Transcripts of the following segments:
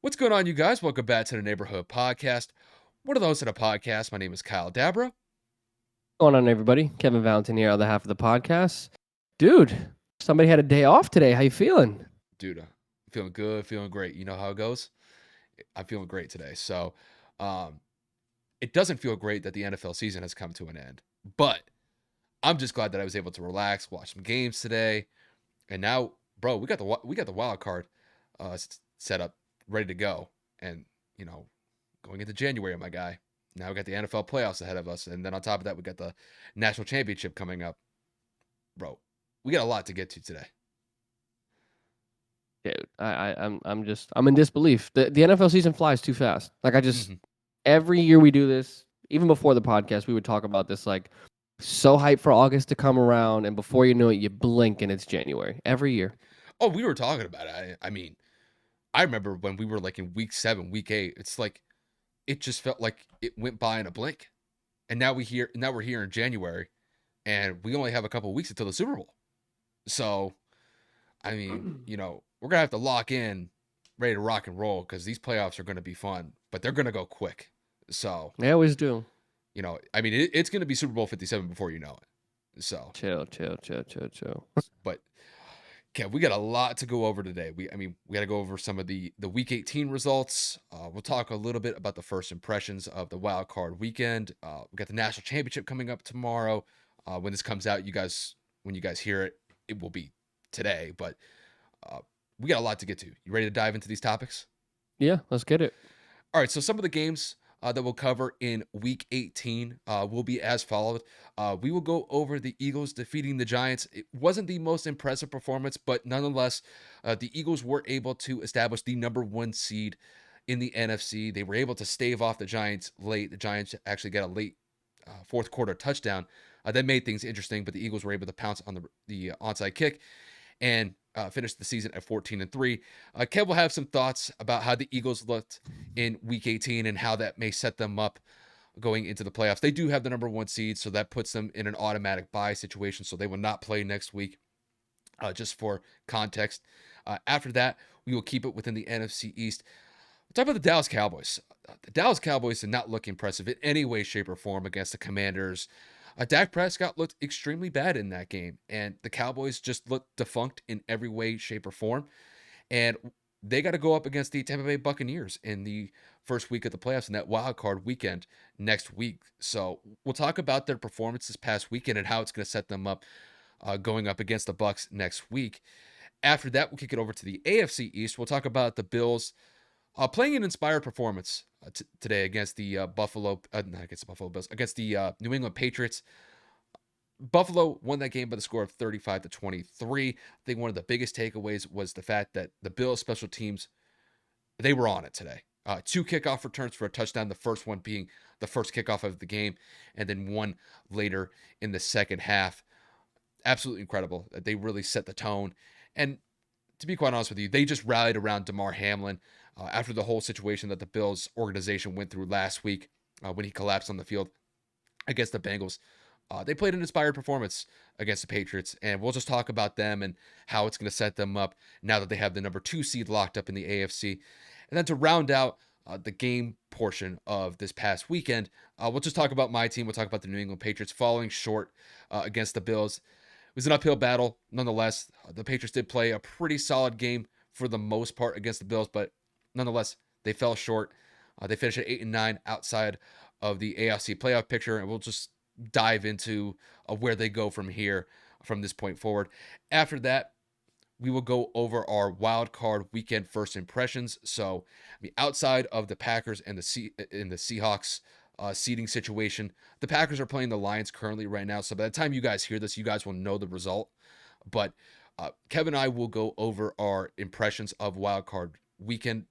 What's going on, you guys? Welcome back to the Neighborhood Podcast. One of the hosts of the podcast. My name is Kyle Dabra. Going on, everybody? Kevin Valentin here on behalf of the podcast. Dude, somebody had a day off today. How you feeling? Dude, I'm feeling good, feeling great. You know how it goes? I'm feeling great today. So, um, it doesn't feel great that the NFL season has come to an end, but I'm just glad that I was able to relax, watch some games today, and now, bro, we got the wild card set up, ready to go, and you know, going into January, my guy. Now we got the NFL playoffs ahead of us, and then on top of that, we got the national championship coming up. Bro, we got a lot to get to today. Dude, I'm in disbelief. The NFL season flies too fast. Hmm. Every year we do this, even before the podcast, we would talk about this so hyped for August to come around, and before you know it, you blink and it's January. Every year. Oh, we were talking about it. I mean, I remember when we were like in week 7, week 8. It's like it just felt like it went by in a blink, and now we're here in January, and we only have a couple of weeks until the Super Bowl. So, I mean, we're gonna have to lock in, ready to rock and roll because these playoffs are gonna be fun, but they're gonna go quick. So, They always do. I mean, it's gonna be Super Bowl 57 before you know it. So, Chill, chill, chill, chill, chill. but Kev, we got a lot to go over today. We got to go over some of the Week 18 results. We'll talk a little bit about the first impressions of the Wild Card Weekend. We got the national championship coming up tomorrow. When this comes out, when you guys hear it, it will be today. But uh, we got a lot to get to. You ready to dive into these topics? Yeah, let's get it. All right, so some of the games that we'll cover in Week 18 will be as follows. We will go over the Eagles defeating the Giants. It wasn't the most impressive performance, but nonetheless, the Eagles were able to establish the number 1 seed in the NFC. They were able to stave off the Giants late. The Giants actually got a late fourth quarter touchdown that made things interesting, but the Eagles were able to pounce on the onside kick and finished the season at 14-3. Kev will have some thoughts about how the Eagles looked in Week 18 and how that may set them up going into the playoffs. They do have the number 1 seed, so that puts them in an automatic bye situation, so they will not play next week. Just for context. After that, we will keep it within the NFC East. We'll talk about the Dallas Cowboys. The Dallas Cowboys did not look impressive in any way, shape, or form against the Commanders. Dak Prescott looked extremely bad in that game, and the Cowboys just looked defunct in every way, shape, or form. And they got to go up against the Tampa Bay Buccaneers in the first week of the playoffs in that wild card weekend next week. So we'll talk about their performance this past weekend and how it's going to set them up going up against the Bucs next week. After that, we'll kick it over to the AFC East. We'll talk about the Bills playing an inspired performance today against the not against the Buffalo Bills, against the New England Patriots. Buffalo won that game by the score of 35-23. I think one of the biggest takeaways was the fact that the Bills special teams, they were on it today. 2 kickoff returns for a touchdown, the first one being the first kickoff of the game, and then one later in the second half. Absolutely incredible. They really set the tone. And to be quite honest with you, they just rallied around Damar Hamlin after the whole situation that the Bills organization went through last week when he collapsed on the field against the Bengals. They played an inspired performance against the Patriots, and we'll just talk about them and how it's going to set them up now that they have the number 2 seed locked up in the AFC. And then to round out the game portion of this past weekend, we'll just talk about my team. We'll talk about the New England Patriots falling short against the Bills. It was an uphill battle. Nonetheless, the Patriots did play a pretty solid game for the most part against the Bills, but nonetheless, they fell short. They finished at 8-9 outside of the AFC playoff picture, and we'll just dive into where they go from here from this point forward. After that, we will go over our wild card weekend first impressions. So, outside of the Packers and the Seahawks seeding situation, the Packers are playing the Lions currently right now. So by the time you guys hear this, you guys will know the result. But Kevin and I will go over our impressions of wild card weekend.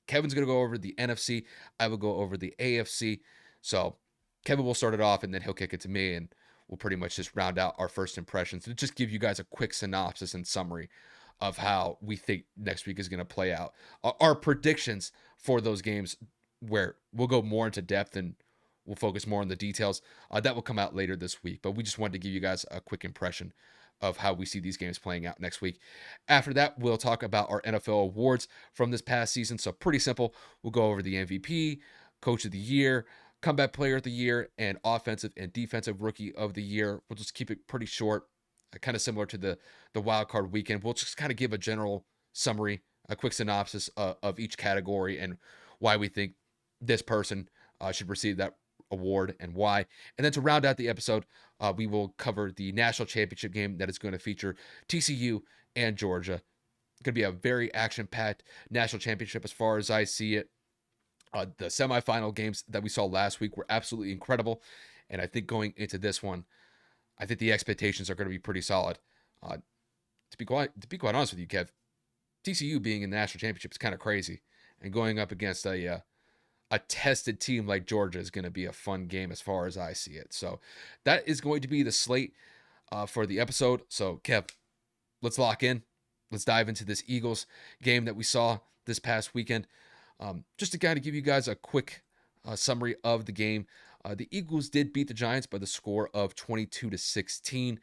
Kevin's going to go over the NFC. I will go over the AFC. So Kevin will start it off, and then he'll kick it to me, and we'll pretty much just round out our first impressions and just give you guys a quick synopsis and summary of how we think next week is going to play out. Our predictions for those games, where we'll go more into depth and we'll focus more on the details, that will come out later this week. But we just wanted to give you guys a quick impression of how we see these games playing out next week. After that, we'll talk about our NFL awards from this past season. So, pretty simple. We'll go over the MVP, Coach of the Year, Comeback Player of the Year, and Offensive and Defensive Rookie of the Year. We'll just keep it pretty short, kind of similar to the wild card weekend. We'll just kind of give a general summary, a quick synopsis of each category and why we think this person should receive that award and why. And then to round out the episode, we will cover the national championship game that is going to feature TCU and Georgia. It's going to be a very action-packed national championship as far as I see it. The semifinal games that we saw last week were absolutely incredible. And I think going into this one, I think the expectations are going to be pretty solid. To be quite honest with you, Kev, TCU being in the national championship is kind of crazy. And going up against a tested team like Georgia is going to be a fun game as far as I see it. So that is going to be the slate for the episode. So, Kev, let's lock in. Let's dive into this Eagles game that we saw this past weekend. Just to kind of give you guys a quick summary of the game. The Eagles did beat the Giants by the score of 22-16.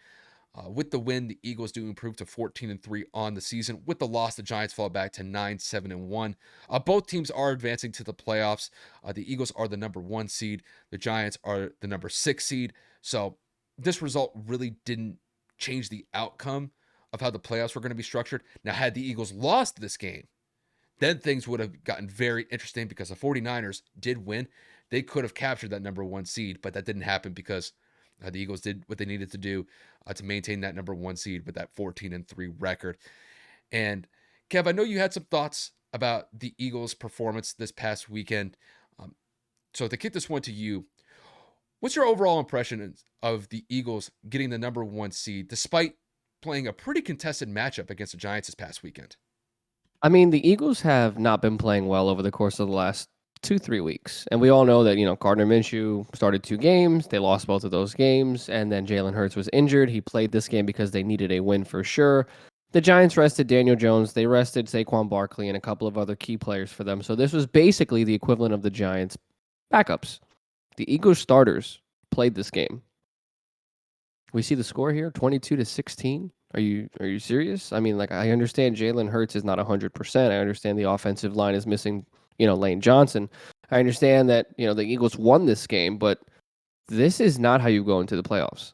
With the win, the Eagles do improve to 14-3 on the season. With the loss, the Giants fall back to 9-7-1. Both teams are advancing to the playoffs. The Eagles are the number 1 seed. The Giants are the number 6 seed. So this result really didn't change the outcome of how the playoffs were going to be structured. Now, had the Eagles lost this game, then things would have gotten very interesting because the 49ers did win. They could have captured that number 1 seed, but that didn't happen because the Eagles did what they needed to do to maintain that number 1 seed with that 14-3 record. And Kev, I know you had some thoughts about the Eagles' performance this past weekend. So to kick this one to you, what's your overall impression of the Eagles getting the number 1 seed despite playing a pretty contested matchup against the Giants this past weekend? I mean, the Eagles have not been playing well over the course of the last 2-3 weeks. And we all know that, Gardner Minshew started 2 games. They lost both of those games. And then Jalen Hurts was injured. He played this game because they needed a win for sure. The Giants rested Daniel Jones. They rested Saquon Barkley and a couple of other key players for them. So this was basically the equivalent of the Giants' backups. The Eagles starters played this game. We see the score here, 22-16. Are you serious? I mean, I understand Jalen Hurts is not 100%. I understand the offensive line is missing, Lane Johnson. I understand that, the Eagles won this game, but this is not how you go into the playoffs.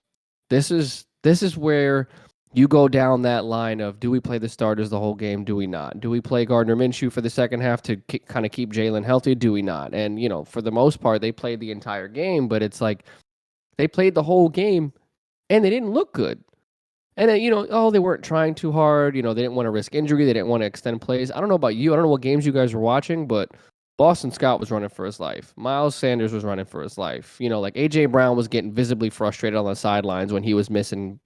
This is where you go down that line of, do we play the starters the whole game? Do we not? Do we play Gardner Minshew for the second half to kind of keep Jalen healthy? Do we not? And, for the most part, they played the entire game, but it's like they played the whole game and they didn't look good. And then, they weren't trying too hard. They didn't want to risk injury. They didn't want to extend plays. I don't know about you. I don't know what games you guys were watching, but Boston Scott was running for his life. Miles Sanders was running for his life. A.J. Brown was getting visibly frustrated on the sidelines when he was missing,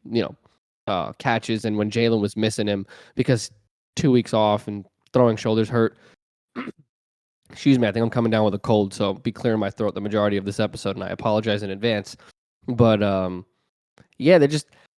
catches and when Jalen was missing him because 2 weeks off and throwing shoulders hurt. Excuse me. I think I'm coming down with a cold, so be clearing my throat the majority of this episode, and I apologize in advance. But, yeah,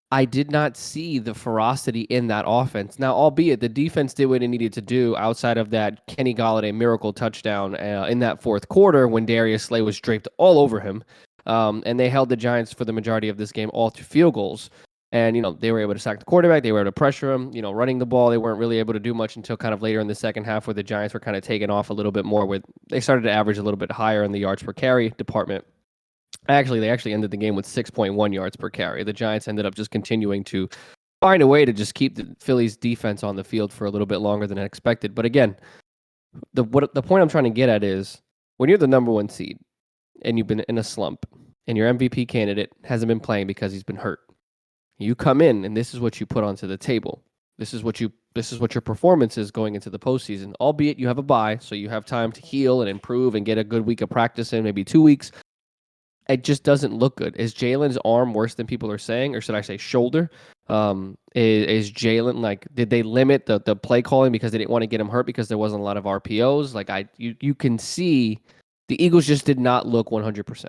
I did not see the ferocity in that offense. Now, albeit the defense did what it needed to do outside of that Kenny Golladay miracle touchdown in that fourth quarter when Darius Slay was draped all over him. And they held the Giants for the majority of this game all to field goals. And, they were able to sack the quarterback. They were able to pressure him. Running the ball, they weren't really able to do much until kind of later in the second half where the Giants were kind of taking off a little bit more. They started to average a little bit higher in the yards per carry department. They actually ended the game with 6.1 yards per carry. The Giants ended up just continuing to find a way to just keep the Phillies defense on the field for a little bit longer than expected. But again, the point I'm trying to get at is when you're the number 1 seed and you've been in a slump and your MVP candidate hasn't been playing because he's been hurt, you come in and this is what you put onto the table. This is what your performance is going into the postseason. Albeit you have a bye, so you have time to heal and improve and get a good week of practice in, maybe 2 weeks. It just doesn't look good. Is Jalen's arm worse than people are saying, or should I say shoulder? Is Jalen did they limit the play calling because they didn't want to get him hurt because there wasn't a lot of RPOs? You can see the Eagles just did not look 100%,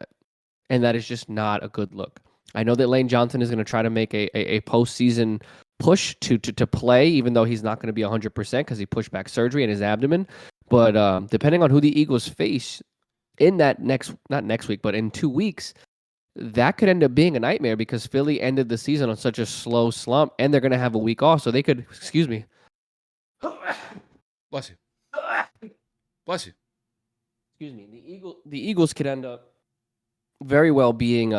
and that is just not a good look. I know that Lane Johnson is going to try to make a postseason push to play, even though he's not going to be 100% because he pushed back surgery in his abdomen. But depending on who the Eagles face in that not next week, but in 2 weeks, that could end up being a nightmare because Philly ended the season on such a slow slump, and they're going to have a week off, so they could. Excuse me. Bless you. Bless you. Excuse me. The Eagles could end up very well being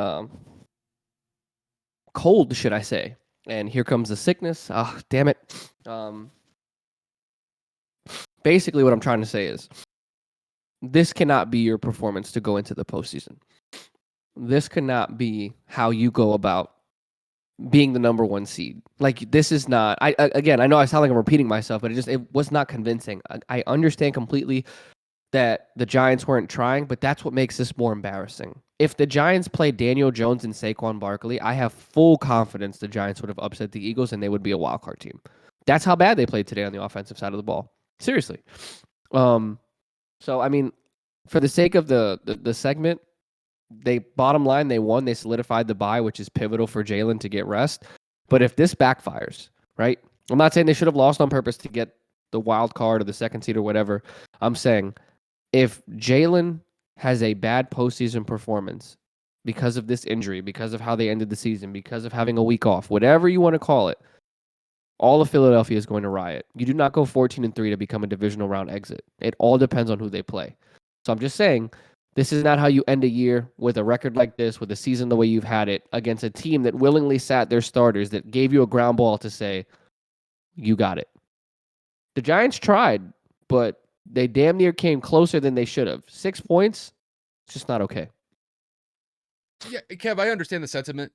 cold, should I say? And here comes the sickness. Ah, damn it. Basically, what I'm trying to say is this cannot be your performance to go into the postseason. This cannot be how you go about being the number one seed. Like, this is not. Again, I know I sound like I'm repeating myself, but it was not convincing. I understand completely that the Giants weren't trying, but that's what makes this more embarrassing. If the Giants played Daniel Jones and Saquon Barkley, I have full confidence the Giants would have upset the Eagles and they would be a wild card team. That's how bad they played today on the offensive side of the ball. Seriously. So I mean, for the sake of the segment, they bottom line they won. They solidified the bye, which is pivotal for Jalen to get rest. But if this backfires, right? I'm not saying they should have lost on purpose to get the wild card or the second seed or whatever. I'm saying if Jalen has a bad postseason performance because of this injury, because of how they ended the season, because of having a week off, whatever you want to call it, all of Philadelphia is going to riot. You do not go 14-3 to become a divisional round exit. It all depends on who they play. So I'm just saying, this is not how you end a year with a record like this, with a season the way you've had it, against a team that willingly sat their starters, that gave you a ground ball to say, you got it. The Giants tried, but they damn near came closer than they should have. 6 points, it's just not okay. Yeah, Kev, I understand the sentiment.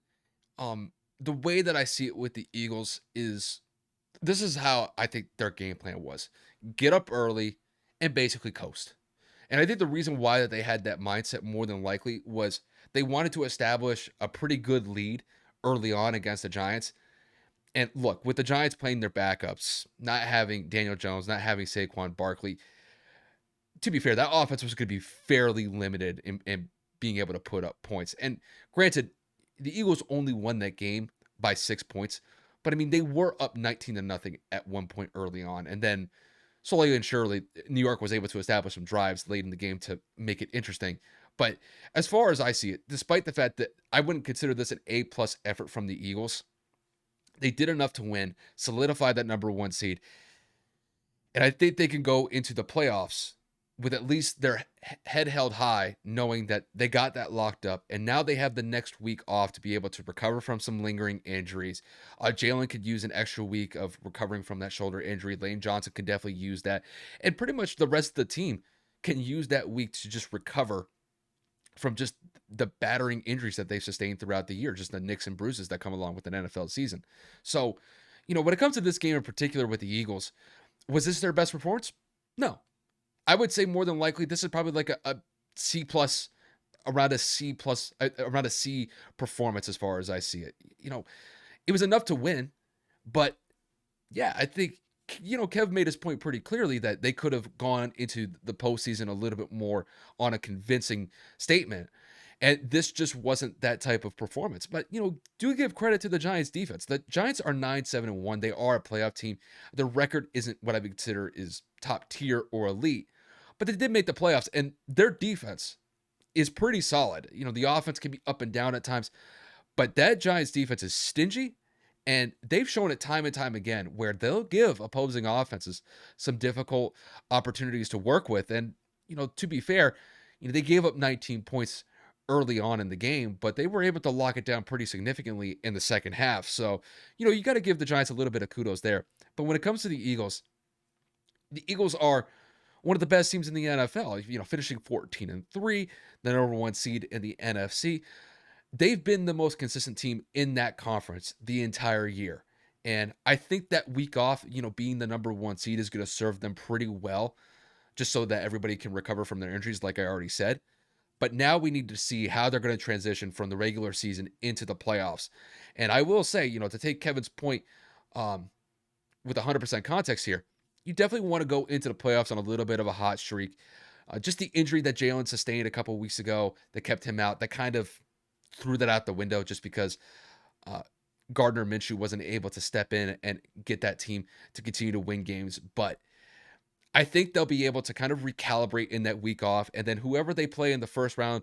The way that I see it with the Eagles is this is how I think their game plan was. Get up early and basically coast. And I think the reason why that they had that mindset more than likely was they wanted to establish a pretty good lead early on against the Giants. And look, with the Giants playing their backups, not having Daniel Jones, not having Saquon Barkley, to be fair, that offense was going to be fairly limited in being able to put up points. And granted, the Eagles only won that game by 6 points, but I mean they were up 19-0 at one point early on, and then slowly and surely New York was able to establish some drives late in the game to make it interesting. But as far as I see it, despite the fact that I wouldn't consider this an A+ effort from the Eagles, they did enough to win, solidify that number one seed, and I think they can go into the playoffs with at least their head held high, knowing that they got that locked up. And now they have the next week off to be able to recover from some lingering injuries. Jalen could use an extra week of recovering from that shoulder injury. Lane Johnson could definitely use that. And pretty much the rest of the team can use that week to just recover from just the battering injuries that they've sustained throughout the year, just the nicks and bruises that come along with an NFL season. So, when it comes to this game in particular with the Eagles, was this their best performance? No. I would say more than likely this is probably like a C plus, around a C plus, around a C performance as far as I see it. It was enough to win, but yeah, I think Kev made his point pretty clearly that they could have gone into the postseason a little bit more on a convincing statement. And this just wasn't that type of performance. But, do give credit to the Giants defense. The Giants are 9-7-1. They are a playoff team. Their record isn't what I would consider is top tier or elite, but they did make the playoffs, and their defense is pretty solid. The offense can be up and down at times, but that Giants defense is stingy, and they've shown it time and time again where they'll give opposing offenses some difficult opportunities to work with. And, to be fair, they gave up 19 points early on in the game, but they were able to lock it down pretty significantly in the second half. So, you got to give the Giants a little bit of kudos there. But when it comes to the Eagles are one of the best teams in the NFL, finishing 14-3, the number one seed in the NFC. They've been the most consistent team in that conference the entire year. And I think that week off, being the number one seed is going to serve them pretty well, just so that everybody can recover from their injuries, like I already said. But now we need to see how they're going to transition from the regular season into the playoffs. And I will say, to take Kevin's point with 100% context here, you definitely want to go into the playoffs on a little bit of a hot streak. Just the injury that Jalen sustained a couple weeks ago that kept him out, that kind of threw that out the window just because Gardner Minshew wasn't able to step in and get that team to continue to win games. But I think they'll be able to kind of recalibrate in that week off, and then whoever they play in the first round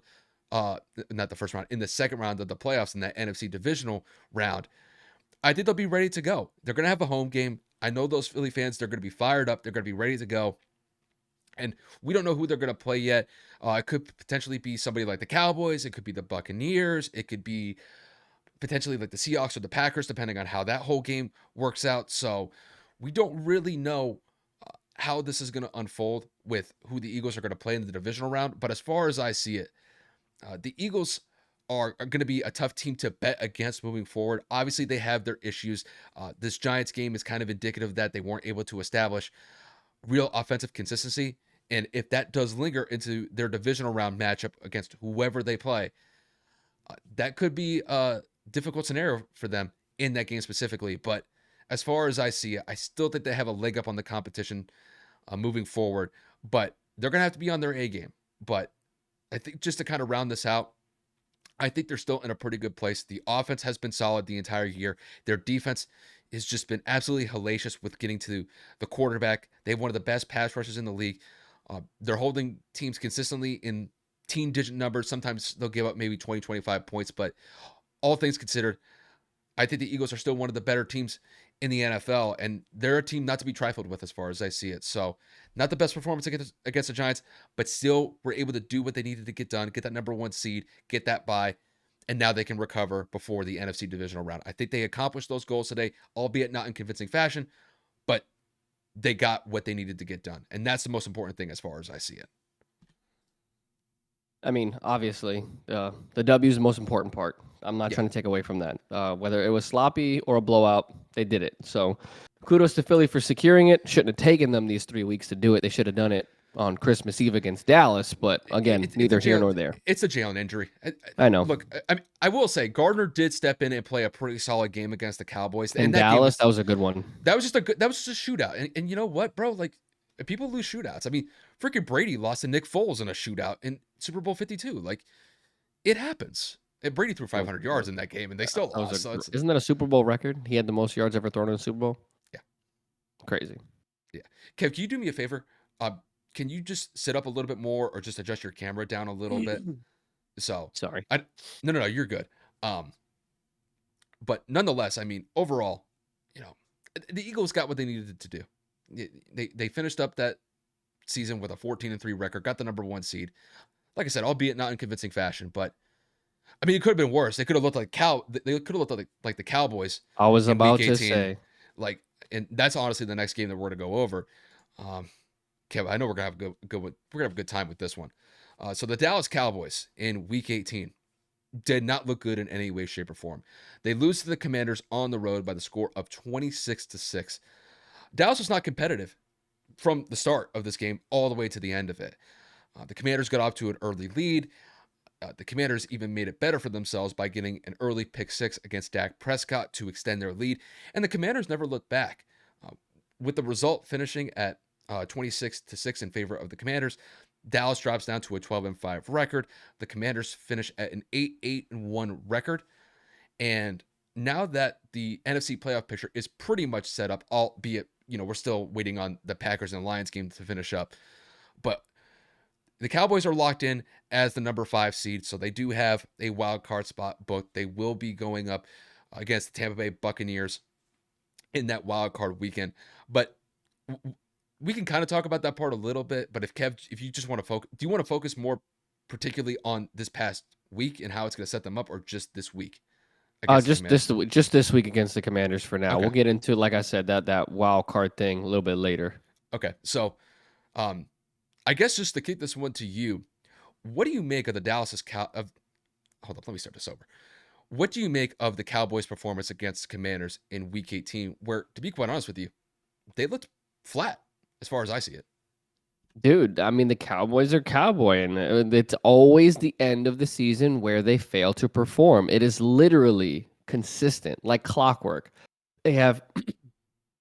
not the first round, in the second round of the playoffs in that NFC divisional round, I think they'll be ready to go. They're going to have a home game. I know those Philly fans, they're going to be fired up. They're going to be ready to go. And we don't know who they're going to play yet. It could potentially be somebody like the Cowboys. It could be the Buccaneers. It could be potentially like the Seahawks or the Packers, depending on how that whole game works out. So we don't really know how this is going to unfold with who the Eagles are going to play in the divisional round. But as far as I see it, the Eagles are going to be a tough team to bet against moving forward. Obviously, they have their issues. This Giants game is kind of indicative that they weren't able to establish real offensive consistency. And if that does linger into their divisional round matchup against whoever they play, that could be a difficult scenario for them in that game specifically. But as far as I see it, I still think they have a leg up on the competition moving forward. But they're going to have to be on their A game. But I think just to kind of round this out, I think they're still in a pretty good place. The offense has been solid the entire year. Their defense has just been absolutely hellacious with getting to the quarterback. They have one of the best pass rushers in the league. They're holding teams consistently in teen digit numbers. Sometimes they'll give up maybe 20, 25 points, but all things considered, I think the Eagles are still one of the better teams in the NFL, and they're a team not to be trifled with as far as I see it. So, not the best performance against the Giants, but still were able to do what they needed to get done, get that number one seed, get that bye, and now they can recover before the NFC divisional round. I think they accomplished those goals today, albeit not in convincing fashion, but they got what they needed to get done. And that's the most important thing as far as I see it. I mean, obviously, the W is the most important part. I'm not Yeah. trying to take away from that. Whether it was sloppy or a blowout, they did it. So kudos to Philly for securing it. Shouldn't have taken them these 3 weeks to do it. They should have done it on Christmas Eve against Dallas. But again, neither here nor there. It's a Jalen injury. I know. Look, I will say Gardner did step in and play a pretty solid game against the Cowboys. In Dallas, that was a good one. That was just a shootout. And you know what, bro? Like, people lose shootouts. I mean, freaking Brady lost to Nick Foles in a shootout in Super Bowl 52. Like, it happens. And Brady threw 500 yards in that game, and they still lost. Isn't that a Super Bowl record? He had the most yards ever thrown in a Super Bowl. Yeah, crazy. Yeah, Kev, can you do me a favor? Can you just sit up a little bit more, or just adjust your camera down a little bit? So, Sorry. No, you're good. But nonetheless, I mean, overall, you know, the Eagles got what they needed to do. They finished up that season with a 14-3 record, got the number one seed. Like I said, albeit not in convincing fashion, but I mean, it could have been worse. They could have looked like They could have looked like the Cowboys. I was about to say, like, and that's honestly the next game that we're gonna go over. Kev, I know we're gonna have a good time with this one. So the Dallas Cowboys in Week 18 did not look good in any way, shape, or form. They lose to the Commanders on the road by the score of 26-6. Dallas was not competitive from the start of this game all the way to the end of it. The Commanders got off to an early lead. The Commanders even made it better for themselves by getting an early pick six against Dak Prescott to extend their lead. And the Commanders never looked back. With the result finishing at 26-6 in favor of the Commanders, Dallas drops down to a 12-5 record. The Commanders finish at an 8-1 record. And now that the NFC playoff picture is pretty much set up, albeit, we're still waiting on the Packers and Lions game to finish up. But the Cowboys are locked in as the number 5 seed, so they do have a wild card spot booked. They will be going up against the Tampa Bay Buccaneers in that wild card weekend. But we can kind of talk about that part a little bit. But if you just want to focus, do you want to focus more particularly on this past week and how it's going to set them up, or just this week? Just this week against the Commanders for now. Okay. We'll get into, like I said, that wild card thing a little bit later. Okay, so I guess just to kick this one to you, what do you make of the hold up, let me start this over. What do you make of the Cowboys' performance against the Commanders in Week 18, where, to be quite honest with you, they looked flat as far as I see it? Dude, I mean, the Cowboys are and it's always the end of the season where they fail to perform. It is literally consistent, like clockwork. They have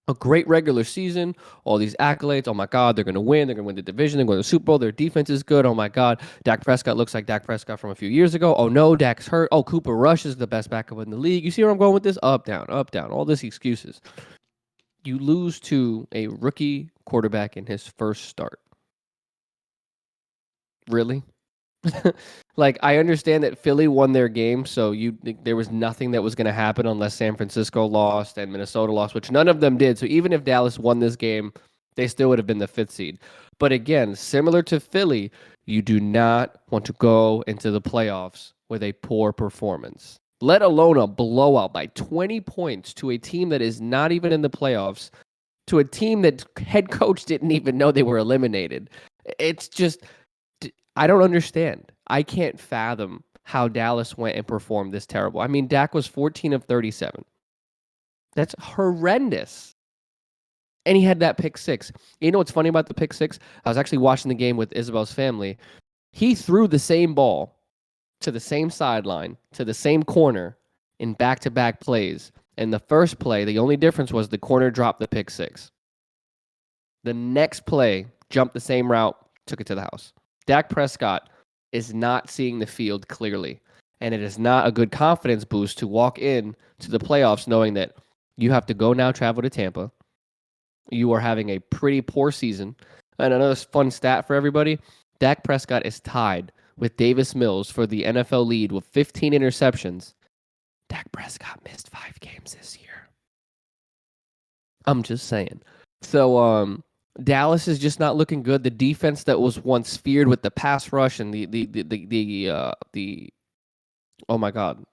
a great regular season, all these accolades. Oh my God, they're going to win. They're going to win the division. They're going to the Super Bowl. Their defense is good. Oh my God, Dak Prescott looks like Dak Prescott from a few years ago. Oh no, Dak's hurt. Oh, Cooper Rush is the best backup in the league. You see where I'm going with this? Up, down, all these excuses. You lose to a rookie quarterback in his first start. Really? Like, I understand that Philly won their game, so there was nothing that was going to happen unless San Francisco lost and Minnesota lost, which none of them did. So even if Dallas won this game, they still would have been the fifth seed. But again, similar to Philly, you do not want to go into the playoffs with a poor performance, let alone a blowout by 20 points to a team that is not even in the playoffs, to a team that head coach didn't even know they were eliminated. It's just I don't understand. I can't fathom how Dallas went and performed this terrible. I mean, Dak was 14 of 37. That's horrendous. And he had that pick six. You know what's funny about the pick six? I was actually watching the game with Isabel's family. He threw the same ball to the same sideline, to the same corner in back to back plays. And the first play, the only difference was the corner dropped the pick six. The next play, jumped the same route, took it to the house. Dak Prescott is not seeing the field clearly, and it is not a good confidence boost to walk in to the playoffs knowing that you have to go now travel to Tampa. You are having a pretty poor season. And another fun stat for everybody, Dak Prescott is tied with Davis Mills for the NFL lead with 15 interceptions. Dak Prescott missed 5 games this year. I'm just saying. So Dallas is just not looking good. The defense that was once feared with the pass rush and the oh my god,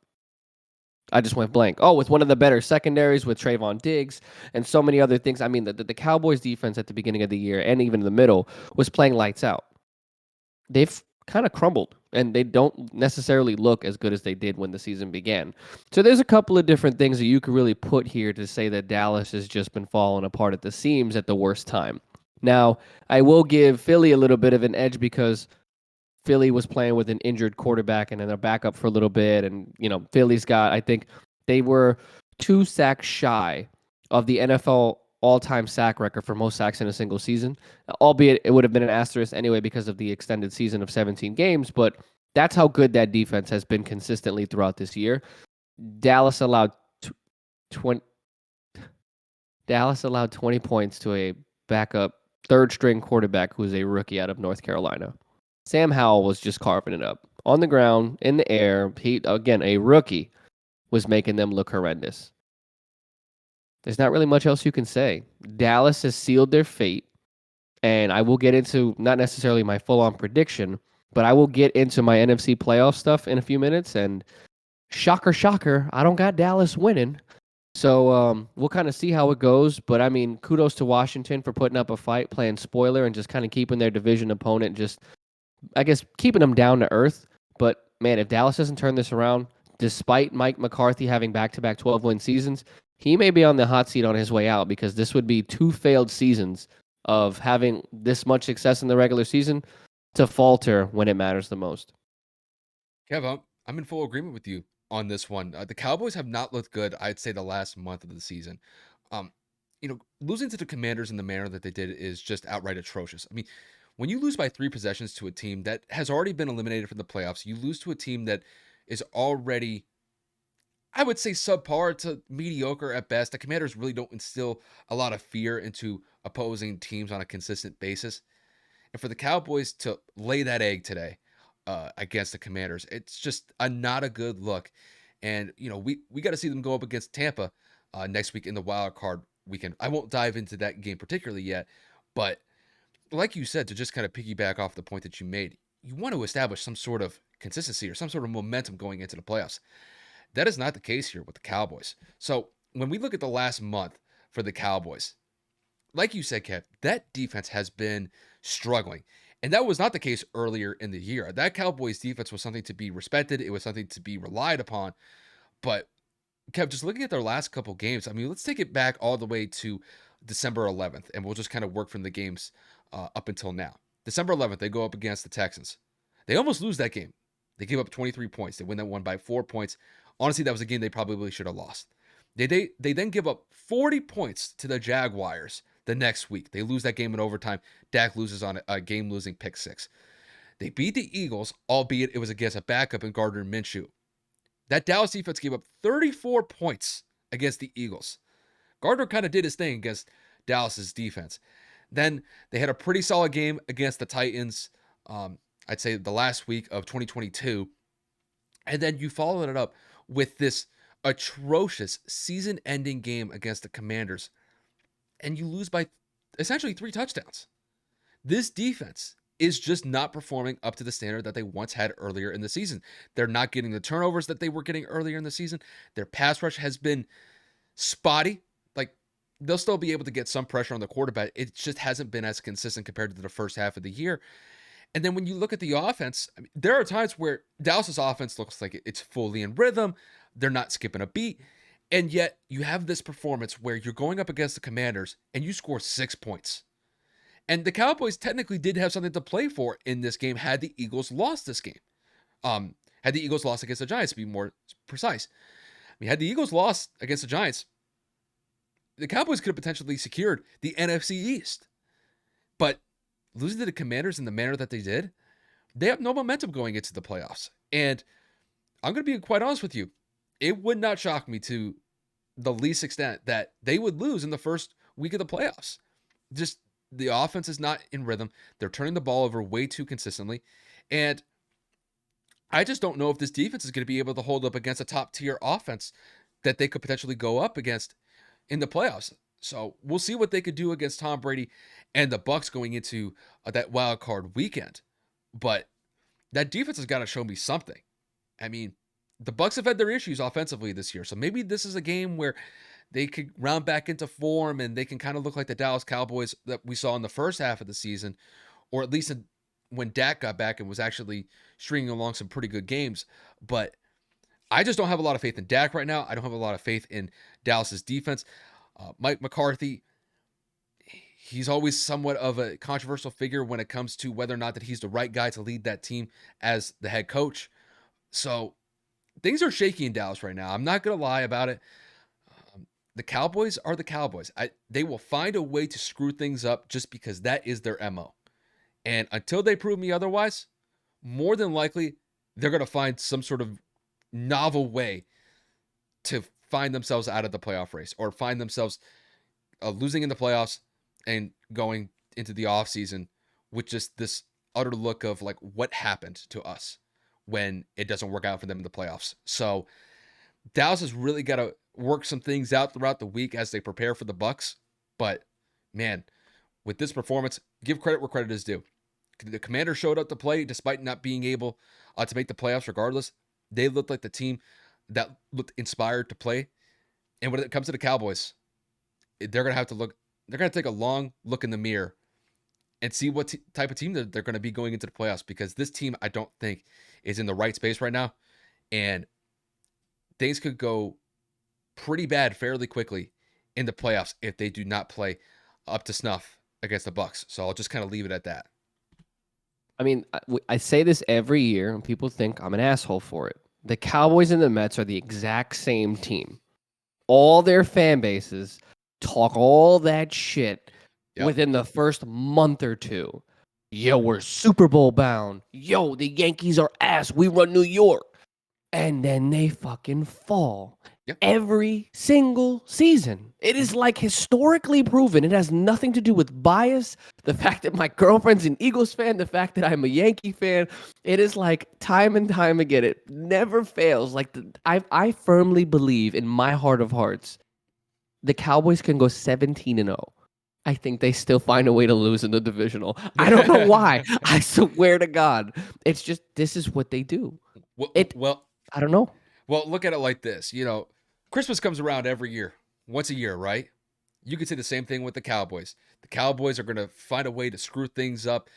I just went blank. Oh, with one of the better secondaries with Trayvon Diggs and so many other things. I mean, the Cowboys defense at the beginning of the year and even in the middle was playing lights out. They've kind of crumbled and they don't necessarily look as good as they did when the season began. So there's a couple of different things that you could really put here to say that Dallas has just been falling apart at the seams at the worst time. Now, I will give Philly a little bit of an edge because Philly was playing with an injured quarterback and then they're back up for a little bit. And, Philly's got, I think they were 2 sacks shy of the NFL all-time sack record for most sacks in a single season, albeit it would have been an asterisk anyway because of the extended season of 17 games. But that's how good that defense has been consistently throughout this year. Dallas allowed 20, Dallas allowed 20 points to a backup third-string quarterback who is a rookie out of North Carolina. Sam Howell was just carving it up on the ground, in the air. He, again, a rookie, was making them look horrendous. There's not really much else you can say. Dallas has sealed their fate, and I will get into not necessarily my full-on prediction, but I will get into my NFC playoff stuff in a few minutes. And shocker, shocker, I don't got Dallas winning. So we'll kind of see how it goes. But I mean, kudos to Washington for putting up a fight, playing spoiler, and just kind of keeping their division opponent just, I guess, keeping them down to earth. But man, if Dallas doesn't turn this around, despite Mike McCarthy having back-to-back 12-win seasons, he may be on the hot seat on his way out because this would be 2 failed seasons of having this much success in the regular season to falter when it matters the most. Kev, I'm in full agreement with you on this one. The Cowboys have not looked good, I'd say, the last month of the season. Um, losing to the Commanders in the manner that they did is just outright atrocious. I mean, when you lose by 3 possessions to a team that has already been eliminated from the playoffs, you lose to a team that is already, I would say, subpar to mediocre at best. The Commanders really don't instill a lot of fear into opposing teams on a consistent basis. And for the Cowboys to lay that egg today against the Commanders, it's just not a good look. And we got to see them go up against Tampa next week in the wild card weekend. I won't dive into that game particularly yet, but like you said, to just kind of piggyback off the point that you made, you want to establish some sort of consistency or some sort of momentum going into the playoffs. That is not the case here with the Cowboys. So when we look at the last month for the Cowboys, like you said, Kev, that defense has been struggling. And that was not the case earlier in the year. That Cowboys defense was something to be respected. It was something to be relied upon. But Kev, just looking at their last couple games, I mean, let's take it back all the way to December 11th, and we'll just kind of work from the games up until now. December 11th, they go up against the Texans. They almost lose that game. They give up 23 points. They win that one by 4 points. Honestly, that was a game they probably should have lost. They then give up 40 points to the Jaguars the next week. They lose that game in overtime. Dak loses on a game-losing pick six. They beat the Eagles, albeit it was against a backup in Gardner Minshew. That Dallas defense gave up 34 points against the Eagles. Gardner kind of did his thing against Dallas's defense. Then they had a pretty solid game against the Titans. I'd say the last week of 2022. And then you followed it up with this atrocious season ending game against the Commanders, and you lose by essentially 3 touchdowns. This defense is just not performing up to the standard that they once had earlier in the season. They're not getting the turnovers that they were getting earlier in the season. Their pass rush has been spotty. Like, they'll still be able to get some pressure on the quarterback. It just hasn't been as consistent compared to the first half of the year. And then when you look at the offense, I mean, there are times where Dallas's offense looks like it's fully in rhythm. They're not skipping a beat. And yet you have this performance where you're going up against the Commanders and you score 6 points. And the Cowboys technically did have something to play for in this game had the Eagles lost this game. Had the Eagles lost against the Giants, to be more precise. I mean, had the Eagles lost against the Giants, the Cowboys could have potentially secured the NFC East. But losing to the Commanders in the manner that they did, they have no momentum going into the playoffs. And I'm going to be quite honest with you. It would not shock me to the least extent that they would lose in the first week of the playoffs. Just the offense is not in rhythm. They're turning the ball over way too consistently. And I just don't know if this defense is going to be able to hold up against a top tier offense that they could potentially go up against in the playoffs. So we'll see what they could do against Tom Brady and the Bucs going into that wild card weekend. But that defense has got to show me something. I mean, the Bucs have had their issues offensively this year, so maybe this is a game where they could round back into form and they can kind of look like the Dallas Cowboys that we saw in the first half of the season, or at least when Dak got back and was actually stringing along some pretty good games. But I just don't have a lot of faith in Dak right now. I don't have a lot of faith in Dallas's defense. Mike McCarthy, he's always somewhat of a controversial figure when it comes to whether or not that he's the right guy to lead that team as the head coach. So things are shaky in Dallas right now. I'm not going to lie about it. The Cowboys are the Cowboys. They will find a way to screw things up just because that is their MO. And until they prove me otherwise, more than likely, they're going to find some sort of novel way to find themselves out of the playoff race or find themselves losing in the playoffs and going into the offseason with just this utter look of like what happened to us when it doesn't work out for them in the playoffs. So Dallas has really got to work some things out throughout the week as they prepare for the Bucs. But man, with this performance, give credit where credit is due. The Commanders showed up to play despite not being able to make the playoffs regardless. They looked like the team that looked inspired to play. And when it comes to the Cowboys, they're going to have to look, they're going to take a long look in the mirror and see what type of team they're going to be going into the playoffs, because this team, I don't think, is in the right space right now. And things could go pretty bad fairly quickly in the playoffs if they do not play up to snuff against the Bucs. So I'll just kind of leave it at that. I mean, I say this every year, and people think I'm an asshole for it. The Cowboys and the Mets are the exact same team. All their fan bases talk all that shit within the first month or two. Yo, we're Super Bowl bound. Yo, the Yankees are ass. We run New York. And then they fucking fall every single season. It is like historically proven. It has nothing to do with bias. The fact that my girlfriend's an Eagles fan, the fact that I'm a Yankee fan, it is like time and time again. It never fails. Like I firmly believe in my heart of hearts, the Cowboys can go 17-0. I think they still find a way to lose in the divisional. I don't know why. I swear to God. It's just, this is what they do. Well, I don't know. Well, look at it like this. You know, Christmas comes around every year, once a year, right? You could say the same thing with the Cowboys. The Cowboys are going to find a way to screw things up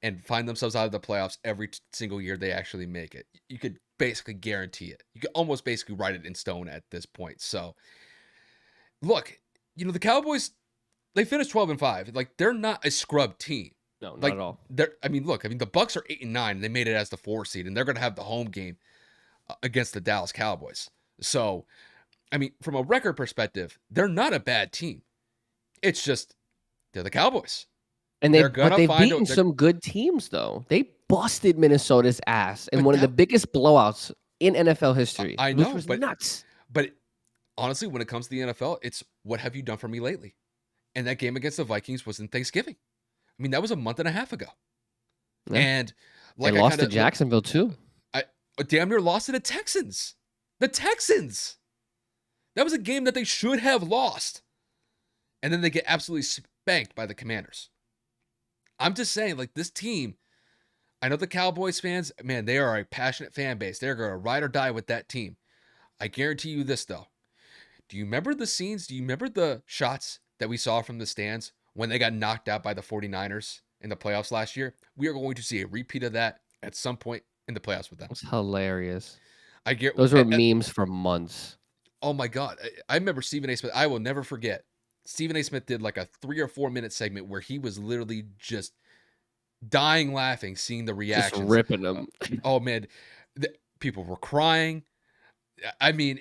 and find themselves out of the playoffs every single year they actually make it. You could basically guarantee it. You could almost basically write it in stone at this point. So, look, you know, the Cowboys, they finished 12-5. Like, they're not a scrub team. No, not like, at all. The Bucs are 8-9. And they made it as the 4 seed, and they're going to have the home game against the Dallas Cowboys. So, I mean, from a record perspective, they're not a bad team. It's just they're the Cowboys. And they've beaten some good teams, though. They busted Minnesota's ass in one of the biggest blowouts in NFL history. I know, which was nuts. But honestly, when it comes to the NFL, it's what have you done for me lately? And that game against the Vikings was in Thanksgiving. I mean, that was a month and a half ago. Yeah. And They like I lost kind to of Jacksonville too. I damn near lost to the Texans. The Texans. That was a game that they should have lost. And then they get absolutely spanked by the Commanders. I'm just saying, like, this team, I know the Cowboys fans, man, they are a passionate fan base. They're going to ride or die with that team. I guarantee you this, though. Do you remember the scenes? Do you remember the shots that we saw from the stands when they got knocked out by the 49ers in the playoffs last year? We are going to see a repeat of that at some point in the playoffs with them. It's hilarious. I get. Those were memes for months. Oh my God. I remember Stephen A. Smith. I will never forget. Stephen A. Smith did like a 3 or 4 minute segment where he was literally just dying laughing, seeing the Just reactions. ripping them. Oh man, people were crying. I mean,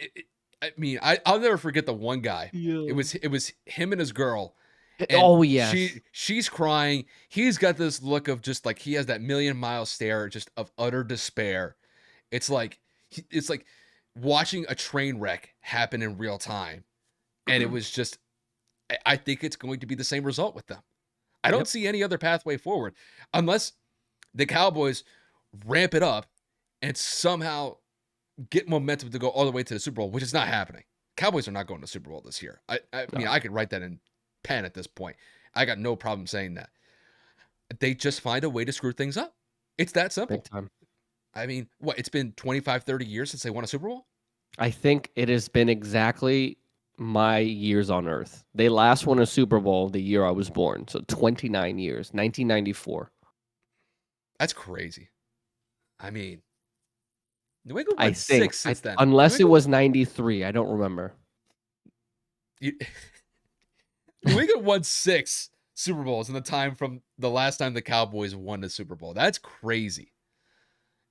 I'll never forget the one guy. Yeah. It was him and his girl, and Oh yes. she's crying. He's got this look of just like he has that million-mile stare, just of utter despair. It's like watching a train wreck happen in real time, and it was just. I think it's going to be the same result with them. I don't Yep. see any other pathway forward unless the Cowboys ramp it up and somehow get momentum to go all the way to the Super Bowl, which is not happening. Cowboys are not going to Super Bowl this year. I mean, No. I could write that in pen at this point. I got no problem saying that. They just find a way to screw things up. It's that simple. Big time. I mean, what? It's been 25, 30 years since they won a Super Bowl? I think it has been exactly my years on Earth. They last won a Super Bowl the year I was born. So 29 years, 1994. That's crazy. I mean, New England I won think. six since then. Unless it was 93. I don't remember. You, New England won 6 Super Bowls in the time from the last time the Cowboys won the Super Bowl. That's crazy.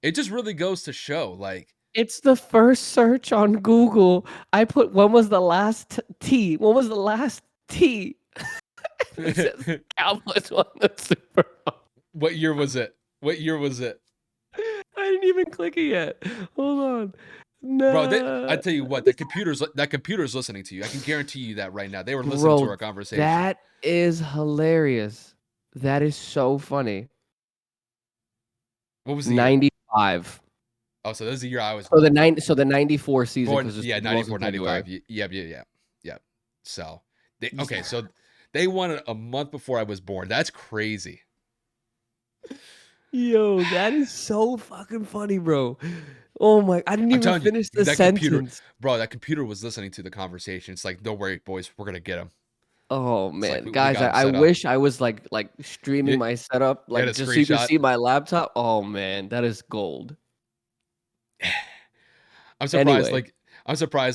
It just really goes to show, like, It's the first search on Google. I put when was the last T? When was the last T? It says Cowboys won the Super Bowl. what year was it? What year was it? I didn't even click it yet. Hold on. Bro, No. I tell you what, that computer's listening to you. I can guarantee you that right now. They were listening to Bro, our conversation. that is hilarious. That is so funny. What was the year? 95. Oh, so this is the year I was So born. the 94 season Born, because yeah, Super Bowl's 94, in February. 95. Yeah. So, so they won it a month before I was born. That's crazy. Yo, that is so fucking funny, bro. Oh my, I didn't I'm even telling you, finish the that sentence. computer was listening to the conversation. It's like, don't worry, boys, we're gonna get him. Oh It's like man, we guys, got him I set up. wish I was like streaming You- my setup, you had like a just so you can screenshot? see my laptop. Oh man, that is gold. I'm surprised, Anyway.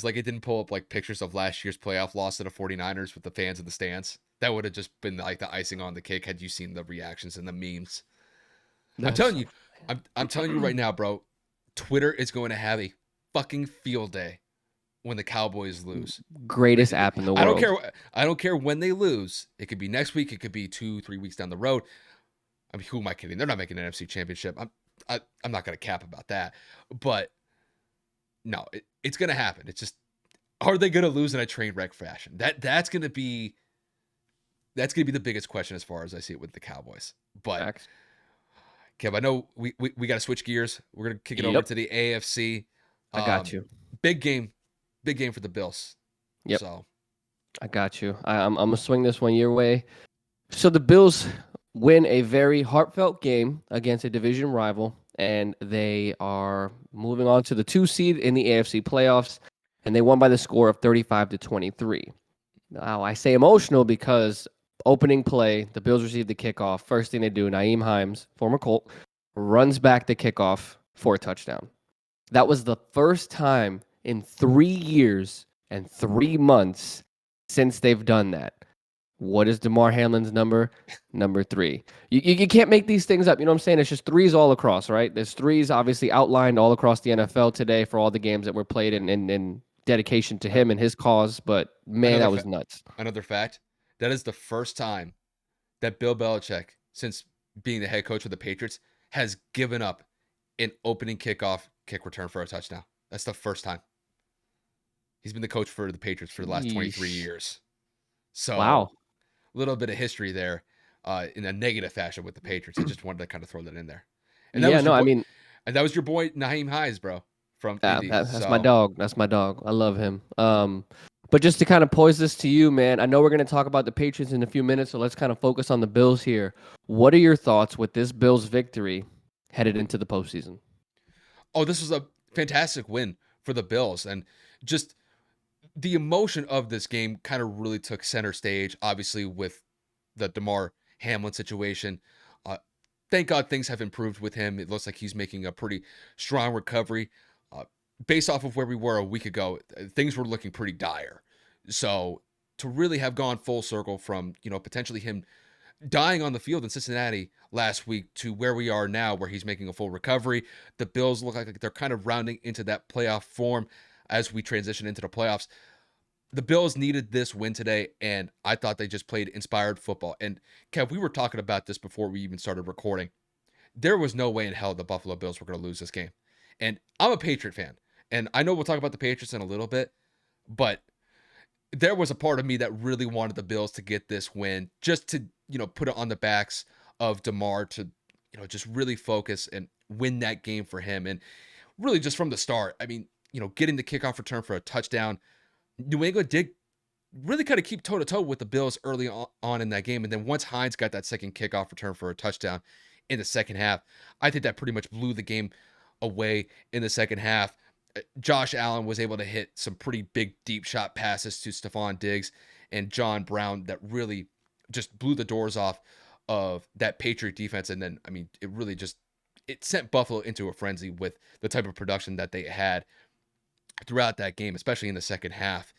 like it didn't pull up like pictures of last year's playoff loss to the 49ers with the fans in the stands. That would have just been like the icing on the cake had you seen the reactions and the memes. I'm telling you, I'm telling you right now, bro. Twitter is going to have a fucking field day when the Cowboys lose. Greatest app in the world. I don't care when they lose. It could be next week. It could be 2-3 weeks down the road. I mean, who am I kidding? They're not making an NFC Championship. I'm not going to cap about that. But no, it's going to happen. It's just, are they going to lose in a train wreck fashion? That's going to be the biggest question as far as I see it with the Cowboys. But Facts. Kev, I know we got to switch gears. We're going to kick it over Yep. to the AFC. I got you. Big game for the Bills. Yep. So I got you. I'm gonna swing this one your way. So the Bills win a very heartfelt game against a division rival, and they are moving on to the 2 seed in the AFC playoffs, and they won by the score of 35-23. Now I say emotional because opening play, the Bills received the kickoff. First thing they do, Nyheim Hines, former Colt, runs back the kickoff for a touchdown. That was the first time in 3 years and 3 months since they've done that. What is DeMar Hamlin's number? Number 3. You can't make these things up. You know what I'm saying? It's just threes all across, right? There's threes obviously outlined all across the NFL today for all the games that were played in dedication to him and his cause. But man, that was nuts. Another fact, that is the first time that Bill Belichick, since being the head coach of the Patriots, has given up an opening kickoff kick return for a touchdown. That's the first time. He's been the coach for the Patriots for the last 23 Yeesh. years. So, Wow. a little bit of history there. in a negative fashion with the Patriots. I just wanted to kind of throw that in there. And that Yeah, was your no, I boy, mean, and that was your boy Naheem Hines, bro, from Indy. that's my So, dog. That's my dog. I love him. But just to kind of pose this to you, man, I know we're going to talk about the Patriots in a few minutes, so let's kind of focus on the Bills here. What are your thoughts with this Bills victory headed into the postseason? oh, this was a fantastic win for the Bills, and just the emotion of this game kind of really took center stage. Obviously, with the Damar Hamlin situation. Uh, thank God things have improved with him. It looks like he's making a pretty strong recovery. Uh, Based off of where we were a week ago, things were looking pretty dire. So to really have gone full circle from, potentially him dying on the field in Cincinnati last week to where we are now, where he's making a full recovery, the Bills look like they're kind of rounding into that playoff form as we transition into the playoffs. The Bills needed this win today, and I thought they just played inspired football. And Kev, we were talking about this before we even started recording. There was no way in hell the Buffalo Bills were going to lose this game. And I'm a Patriot fan, and I know we'll talk about the Patriots in a little bit, but there was a part of me that really wanted the Bills to get this win, just to put it on the backs of Damar to just really focus and win that game for him. And really, just from the start, I mean, getting the kickoff return for a touchdown. New England did really kind of keep toe to toe with the Bills early on in that game. And then once Hines got that second kickoff return for a touchdown in the second half, I think that pretty much blew the game away in the second half. Josh Allen was able to hit some pretty big deep shot passes to Stephon Diggs and John Brown that really just blew the doors off of that Patriot defense. And then, I mean, it really just it sent Buffalo into a frenzy with the type of production that they had throughout that game, especially in the second half.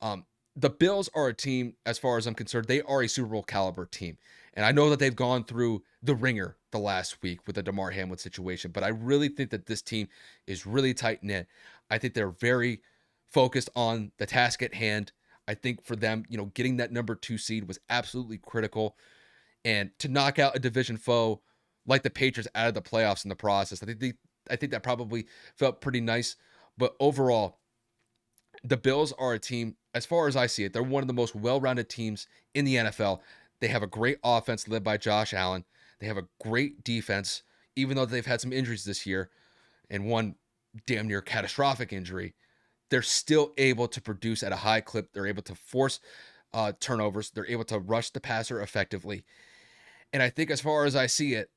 Um, the Bills are a team, as far as I'm concerned, they are a Super Bowl caliber team. And I know that they've gone through the ringer the last week with the Damar Hamlin situation, but I really think that this team is really tight knit. I think they're very focused on the task at hand. I think for them, getting that number 2 seed was absolutely critical. And to knock out a division foe like the Patriots out of the playoffs in the process, I think that probably felt pretty nice. But overall, the Bills are a team, as far as I see it, they're one of the most well-rounded teams in the NFL. They have a great offense led by Josh Allen. They have a great defense, even though they've had some injuries this year and one damn near catastrophic injury. They're still able to produce at a high clip. They're able to force turnovers. They're able to rush the passer effectively. And I think, as far as I see it,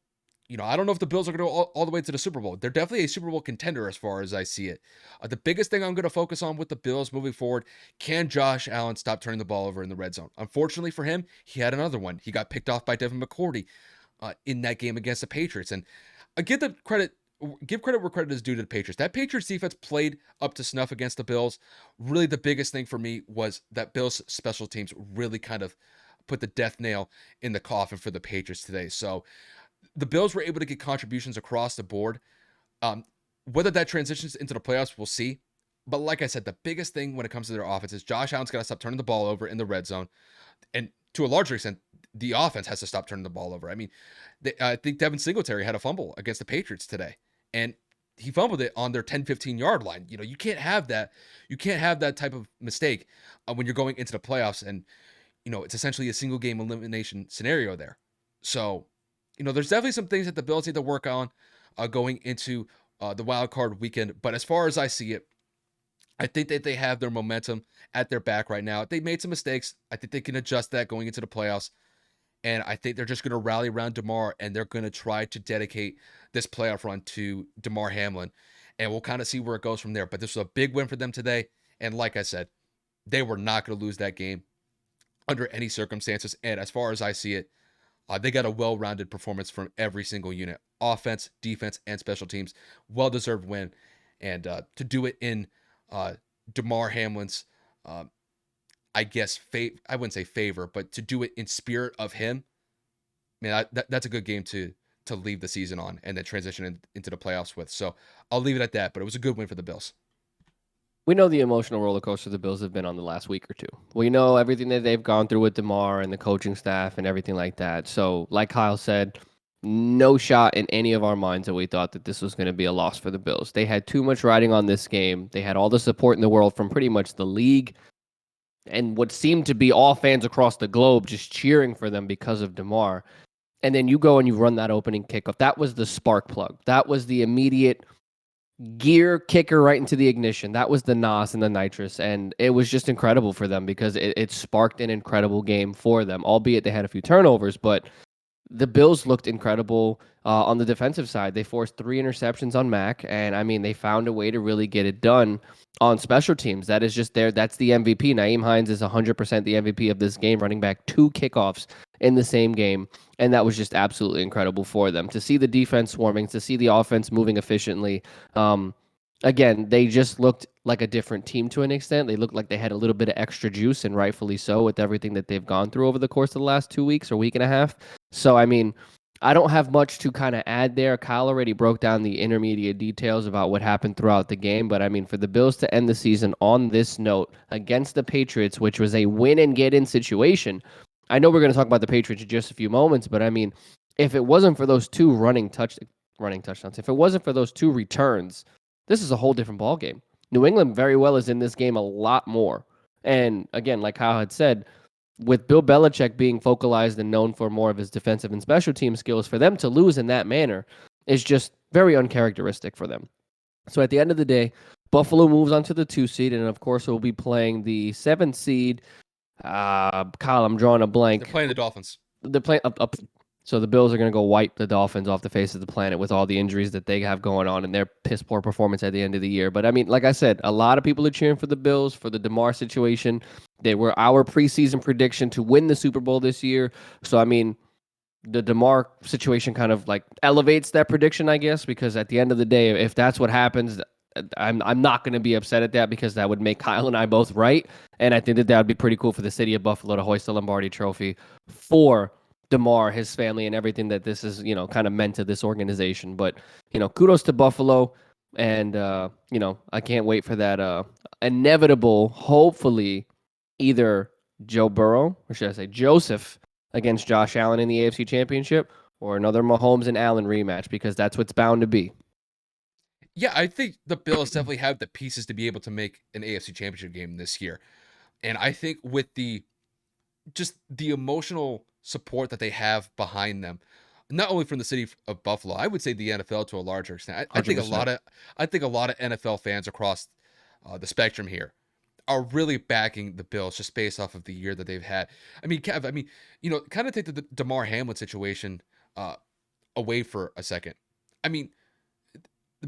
I don't know if the Bills are going to go all the way to the Super Bowl. They're definitely a Super Bowl contender as far as I see it. The biggest thing I'm going to focus on with the Bills moving forward, can Josh Allen stop turning the ball over in the red zone? Unfortunately for him, he had another one. He got picked off by Devin McCourty in that game against the Patriots. And I give credit where credit is due to the Patriots. That Patriots defense played up to snuff against the Bills. Really, the biggest thing for me was that Bills special teams really kind of put the death nail in the coffin for the Patriots today. So the Bills were able to get contributions across the board. Um, whether that transitions into the playoffs, we'll see. But like I said, the biggest thing when it comes to their offense is Josh Allen's got to stop turning the ball over in the red zone. And to a larger extent, the offense has to stop turning the ball over. I mean, I think Devin Singletary had a fumble against the Patriots today. And he fumbled it on their 10, 15-yard line. You can't have that. You can't have that type of mistake when you're going into the playoffs. And, it's essentially a single game elimination scenario there. So, there's definitely some things that the Bills need to work on going into the wild card weekend. But as far as I see it, I think that they have their momentum at their back right now. They made some mistakes. I think they can adjust that going into the playoffs. And I think they're just going to rally around Damar, and they're going to try to dedicate this playoff run to Damar Hamlin. And we'll kind of see where it goes from there. But this was a big win for them today. And like I said, they were not going to lose that game under any circumstances. And as far as I see it, they got a well-rounded performance from every single unit: offense, defense, and special teams. Well-deserved win, and to do it in Damar Hamlin's, I guess, I wouldn't say favor, but to do it in spirit of him, man, that's a good game to leave the season on and then transition into the playoffs with. So I'll leave it at that. But it was a good win for the Bills. We know the emotional roller coaster the Bills have been on the last week or two. We know everything that they've gone through with DeMar and the coaching staff and everything like that. So, like Kyle said, no shot in any of our minds that we thought that this was going to be a loss for the Bills. They had too much riding on this game. They had all the support in the world from pretty much the league. and what seemed to be all fans across the globe just cheering for them because of DeMar. And then you go and you run that opening kickoff. That was the spark plug. That was the immediate gear kicker right into the ignition. That was the NOS and the nitrous. And it was just incredible for them because it sparked an incredible game for them, albeit they had a few turnovers. But the Bills looked incredible on the defensive side. They forced 3 interceptions on Mac, and I mean, they found a way to really get it done on special teams. That is just there. That's the MVP. Naeem Hines is 100% the MVP of this game, running back 2 kickoffs in the same game, and that was just absolutely incredible for them. To see the defense swarming, to see the offense moving efficiently. Again, they just looked like a different team to an extent. They looked like they had a little bit of extra juice, and rightfully so, with everything that they've gone through over the course of the last 2 weeks or week and a half. So, I mean, I don't have much to kind of add there. Kyle already broke down the intermediate details about what happened throughout the game. But I mean, for the Bills to end the season on this note against the Patriots, which was a win and get in situation, I know we're going to talk about the Patriots in just a few moments, but I mean, if it wasn't for those 2 running touchdowns, if it wasn't for those 2 returns, this is a whole different ballgame. New England very well is in this game a lot more. And again, like Kyle had said, with Bill Belichick being focalized and known for more of his defensive and special team skills, for them to lose in that manner is just very uncharacteristic for them. So at the end of the day, Buffalo moves on to the 2 seed, and of course, we'll be playing the 7 seed. Kyle, I'm drawing a blank. They're playing the Dolphins. They're playing up. So the Bills are going to go wipe the Dolphins off the face of the planet with all the injuries that they have going on and their piss poor performance at the end of the year. But I mean, like I said, a lot of people are cheering for the Bills for the DeMar situation. They were our preseason prediction to win the Super Bowl this year. So I mean, the DeMar situation kind of like elevates that prediction, I guess, because at the end of the day, if that's what happens, I'm not going to be upset at that because that would make Kyle and I both right. And I think that would be pretty cool for the city of Buffalo to hoist the Lombardi Trophy for DeMar, his family, and everything that this is, kind of meant to this organization. But, kudos to Buffalo. And, I can't wait for that inevitable, hopefully, either Joe Burrow, or should I say Joseph, against Josh Allen in the AFC Championship, or another Mahomes and Allen rematch, because that's what's bound to be. Yeah, I think the Bills definitely have the pieces to be able to make an AFC Championship game this year. And I think with the emotional support that they have behind them, not only from the city of Buffalo, I would say the NFL to a larger extent. I think a 100%. lot of NFL fans across the spectrum here are really backing the Bills just based off of the year that they've had. I mean, Kev, kind of take the Damar Hamlin situation uh, away for a second. I mean,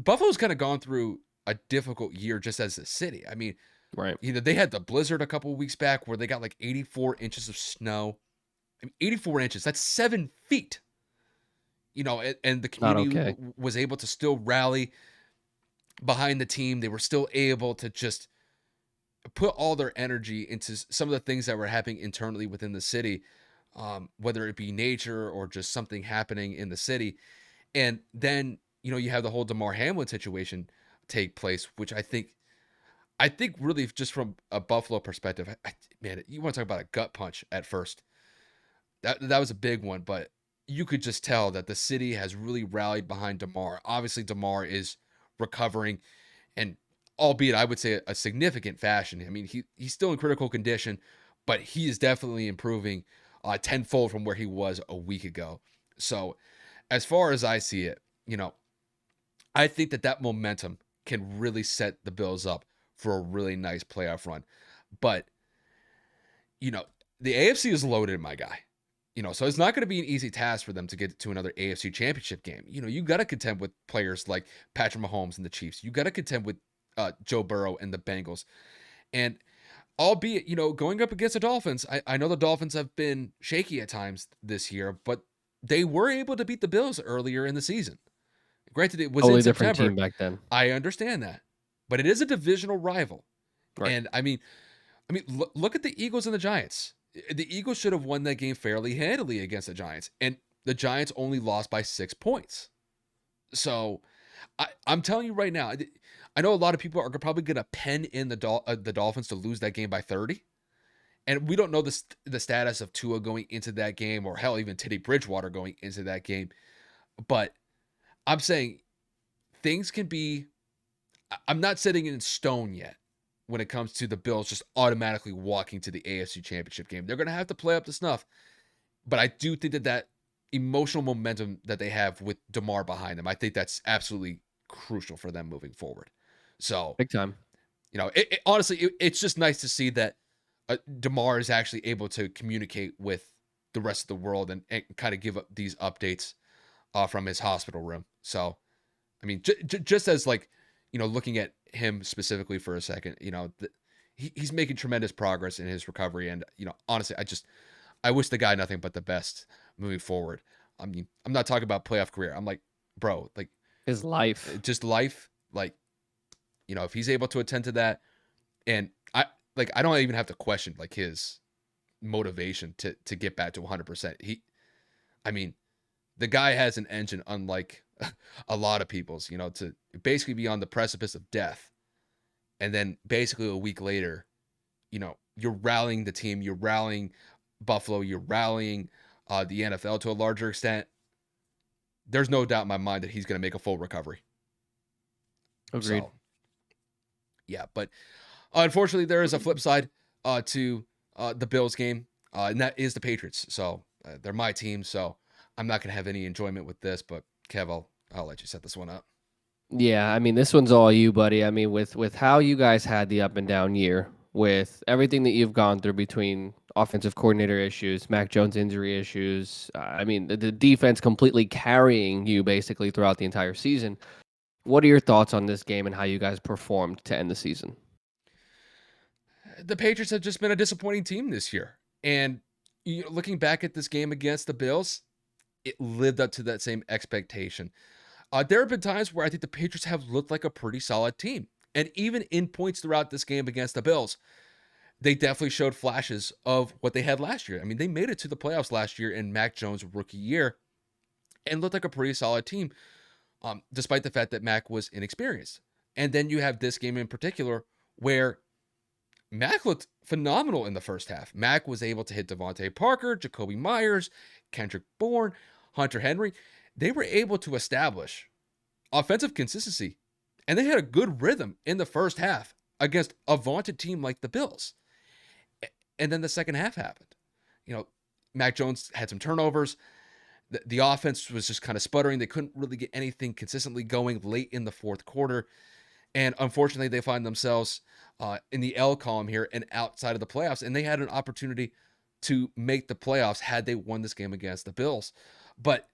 Buffalo's kind of gone through a difficult year just as a city. I mean, Right. they had the blizzard a couple of weeks back where they got like 84 inches of snow. I mean, 84 inches, that's 7 feet. And the Not community okay. was able to still rally behind the team. They were still able to just put all their energy into some of the things that were happening internally within the city, whether it be nature or just something happening in the city. And then, you have the whole Damar Hamlin situation take place, which I think really just from a Buffalo perspective, man, you want to talk about a gut punch at first. That was a big one, but you could just tell that the city has really rallied behind Damar. Obviously, Damar is recovering, and albeit I would say a significant fashion. I mean, he's still in critical condition, but he is definitely improving tenfold from where he was a week ago. So, as far as I see it, I think that momentum can really set the Bills up for a really nice playoff run. But, you know, the AFC is loaded, my guy. So it's not going to be an easy task for them to get to another AFC championship game. You got to contend with players like Patrick Mahomes and the Chiefs. You got to contend with Joe Burrow and the Bengals. And albeit, going up against the Dolphins, I know the Dolphins have been shaky at times this year, but they were able to beat the Bills earlier in the season. Granted, it was in Totally different team September. back then. I understand that, but it is a divisional rival. Right. And look at the Eagles and the Giants. The Eagles should have won that game fairly handily against the Giants, and the Giants only lost by 6 points. So, I'm telling you right now, I know a lot of people are probably going to pen in the Dolphins to lose that game by 30. And we don't know the status of Tua going into that game, or hell, even Teddy Bridgewater going into that game. But I'm saying things can be. I'm not sitting in stone yet, when it comes to the Bills just automatically walking to the AFC Championship game. They're going to have to play up to snuff, but I do think that emotional momentum that they have with DeMar behind them, I think that's absolutely crucial for them moving forward. So, Big time. honestly, it's just nice to see that DeMar is actually able to communicate with the rest of the world and kind of give up these updates from his hospital room. So, I mean, just as like, looking at him specifically for a second, he's making tremendous progress in his recovery. And, honestly, I wish the guy nothing but the best moving forward. I mean, I'm not talking about playoff career. I'm like, bro, like His life. just life, like, if he's able to attend to that, and I don't even have to question like his motivation to get back to 100%. I mean, the guy has an engine unlike a lot of people's, to basically be on the precipice of death. And then basically a week later, you're rallying the team, you're rallying Buffalo, you're rallying the NFL to a larger extent. There's no doubt in my mind that he's going to make a full recovery. Agreed. So, yeah, but unfortunately, there is a flip side to the Bills game, and that is the Patriots. So they're my team, so I'm not going to have any enjoyment with this. But Kev, I'll let you set this one up. Yeah, I mean, this one's all you, buddy. I mean, with how you guys had the up and down year, with everything that you've gone through between offensive coordinator issues, Mac Jones injury issues, I mean, the defense completely carrying you basically throughout the entire season. What are your thoughts on this game and how you guys performed to end the season? The Patriots have just been a disappointing team this year, and looking back at this game against the Bills, it lived up to that same expectation. There have been times where I think the Patriots have looked like a pretty solid team. And even in points throughout this game against the Bills, they definitely showed flashes of what they had last year. I mean, they made it to the playoffs last year in Mac Jones' rookie year and looked like a pretty solid team, despite the fact that Mac was inexperienced. And then you have this game in particular where Mac looked phenomenal in the first half. Mac was able to hit Devontae Parker, Jacoby Myers, Kendrick Bourne, Hunter Henry. They were able to establish offensive consistency, and they had a good rhythm in the first half against a vaunted team like the Bills. And then the second half happened. Mac Jones had some turnovers. The offense was just kind of sputtering. They couldn't really get anything consistently going late in the fourth quarter. And unfortunately, they find themselves in the L column here and outside of the playoffs. And they had an opportunity to make the playoffs had they won this game against the Bills. But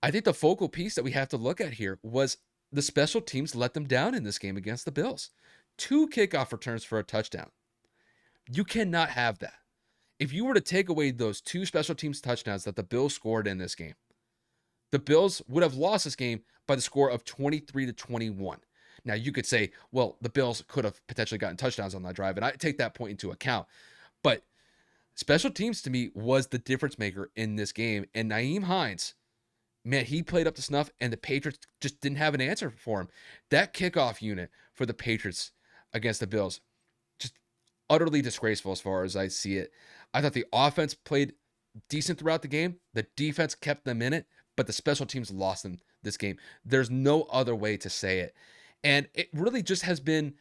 I think the focal piece that we have to look at here was the special teams let them down in this game against the Bills. 2 kickoff returns for a touchdown. You cannot have that. If you were to take away those 2 special teams touchdowns that the Bills scored in this game, the Bills would have lost this game by the score of 23-21. Now, you could say, well, the Bills could have potentially gotten touchdowns on that drive, and I take that point into account. But special teams, to me, was the difference maker in this game. And Nyheim Hines, man, he played up to snuff, and the Patriots just didn't have an answer for him. That kickoff unit for the Patriots against the Bills, just utterly disgraceful as far as I see it. I thought the offense played decent throughout the game. The defense kept them in it, but the special teams lost them this game. There's no other way to say it. And it really just has been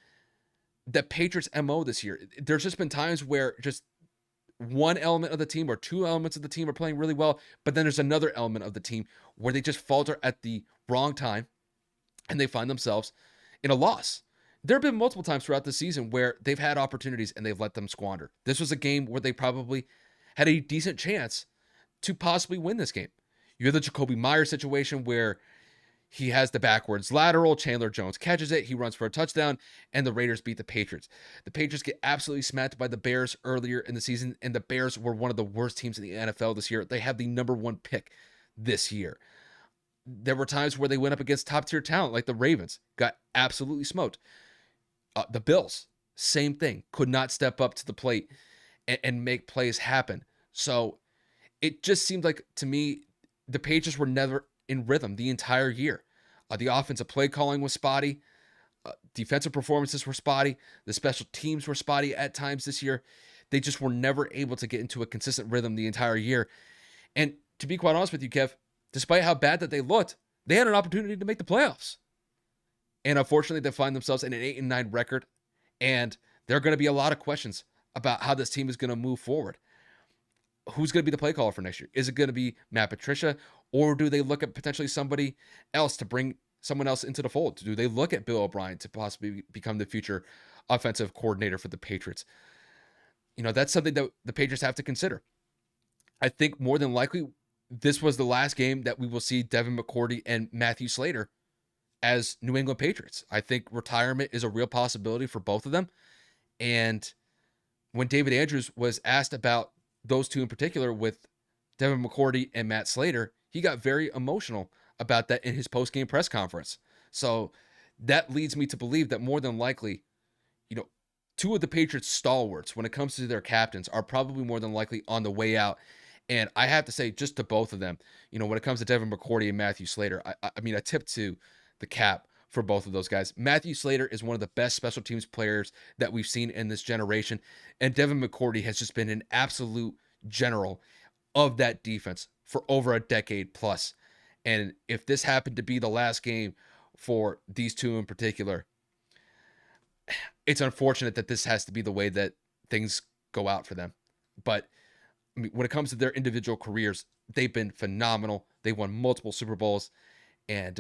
the Patriots' MO this year. There's just been times where just one element of the team or 2 elements of the team are playing really well, but then there's another element of the team where they just falter at the wrong time and they find themselves in a loss. There have been multiple times throughout the season where they've had opportunities and they've let them squander. This was a game where they probably had a decent chance to possibly win this game. You have the Jacoby Myers situation where he has the backwards lateral. Chandler Jones catches it. He runs for a touchdown, and the Raiders beat the Patriots. The Patriots get absolutely smacked by the Bears earlier in the season, and the Bears were one of the worst teams in the NFL this year. They have the number 1 pick this year. There were times where they went up against top-tier talent like the Ravens, got absolutely smoked. The Bills, same thing, could not step up to the plate and make plays happen. So it just seemed like, to me, the Patriots were never in rhythm the entire year. The offensive play calling was spotty. Defensive performances were spotty. The special teams were spotty at times this year. They just were never able to get into a consistent rhythm the entire year. And to be quite honest with you, Kev, despite how bad that they looked, they had an opportunity to make the playoffs. And unfortunately, they find themselves in an 8-9 record, and there are going to be a lot of questions about how this team is going to move forward. Who's going to be the play caller for next year? Is it going to be Matt Patricia, or do they look at potentially somebody else to bring someone else into the fold? Do they look at Bill O'Brien to possibly become the future offensive coordinator for the Patriots? That's something that the Patriots have to consider. I think more than likely, this was the last game that we will see Devin McCourty and Matthew Slater as New England Patriots. I think retirement is a real possibility for both of them. And when David Andrews was asked about those two in particular with Devin McCourty and Matt Slater, he got very emotional about that in his post-game press conference. So that leads me to believe that more than likely, two of the Patriots stalwarts when it comes to their captains are probably more than likely on the way out. And I have to say, just to both of them, when it comes to Devin McCourty and Matthew Slater, I mean, I tip to the cap for both of those guys. Matthew Slater is one of the best special teams players that we've seen in this generation. And Devin McCourty has just been an absolute general of that defense for over a decade plus. And if this happened to be the last game for these two in particular, it's unfortunate that this has to be the way that things go out for them. But I mean, when it comes to their individual careers, they've been phenomenal. They won multiple Super Bowls. And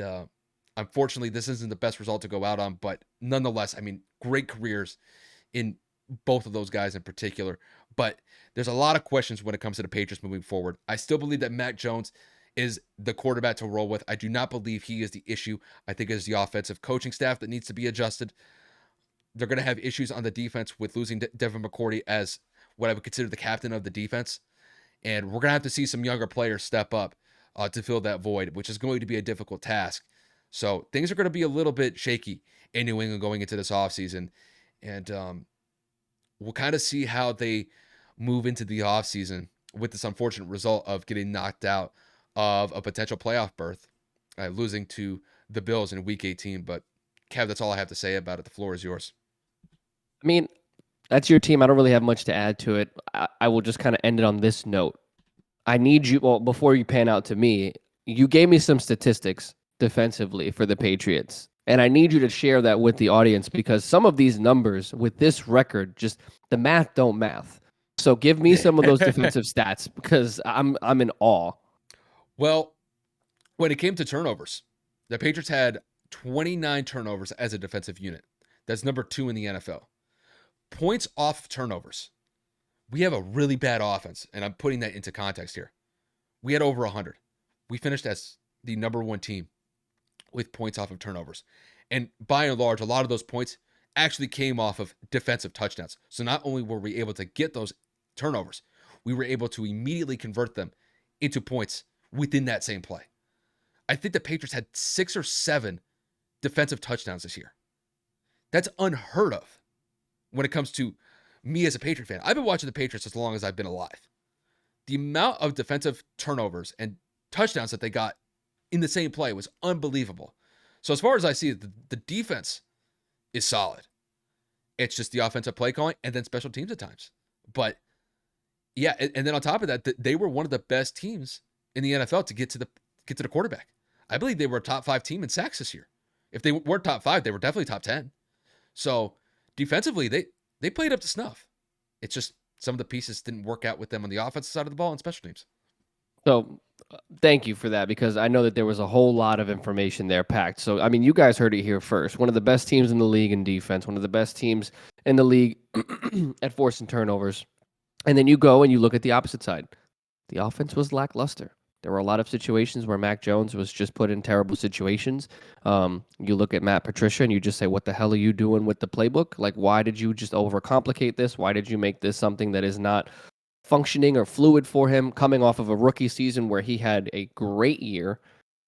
unfortunately, this isn't the best result to go out on. But nonetheless, I mean, great careers in both of those guys in particular. But there's a lot of questions when it comes to the Patriots moving forward. I still believe that Mac Jones is the quarterback to roll with. I do not believe he is the issue. I think it's the offensive coaching staff that needs to be adjusted. They're going to have issues on the defense with losing Devin McCourty as what I would consider the captain of the defense. And we're going to have to see some younger players step up to fill that void, which is going to be a difficult task. So things are going to be a little bit shaky in New England going into this offseason. And we'll kind of see how they move into the offseason with this unfortunate result of getting knocked out of a potential playoff berth, losing to the Bills in Week 18. But, Kev, that's all I have to say about it. The floor is yours. I mean, that's your team. I don't really have much to add to it. I will just kind of end it on this note. I need you, well, before you pan out to me, you gave me some statistics defensively for the Patriots. And I need you to share that with the audience because some of these numbers with this record, just the math don't math. So give me some of those defensive stats because I'm in awe. Well, when it came to turnovers, the Patriots had 29 turnovers as a defensive unit. That's number 2 in the NFL. Points off of turnovers. We have a really bad offense, and I'm putting that into context here. We had over 100. We finished as the number 1 team with points off of turnovers. And by and large, a lot of those points actually came off of defensive touchdowns. So not only were we able to get those turnovers, we were able to immediately convert them into points within that same play. I think the Patriots had 6 or 7 defensive touchdowns this year. That's unheard of when it comes to me as a Patriot fan. I've been watching the Patriots as long as I've been alive. The amount of defensive turnovers and touchdowns that they got in the same play was unbelievable. So as far as I see it, the defense is solid. It's just the offensive play calling and then special teams at times. But yeah, and then on top of that, they were one of the best teams in the NFL to get to the quarterback. I believe they were a top 5 team in sacks this year. If they weren't top 5, they were definitely top 10. So defensively, they played up to snuff. It's just some of the pieces didn't work out with them on the offensive side of the ball and special teams. So thank you for that because I know that there was a whole lot of information there packed. So, I mean, you guys heard it here first. One of the best teams in the league in defense, one of the best teams in the league at forcing turnovers. And then you go and you look at the opposite side. The offense was lackluster. There were a lot of situations where Mac Jones was just put in terrible situations. You look at Matt Patricia and you just say, what the hell are you doing with the playbook? Like, why did you just overcomplicate this? Why did you make this something that is not functioning or fluid for him coming off of a rookie season where he had a great year,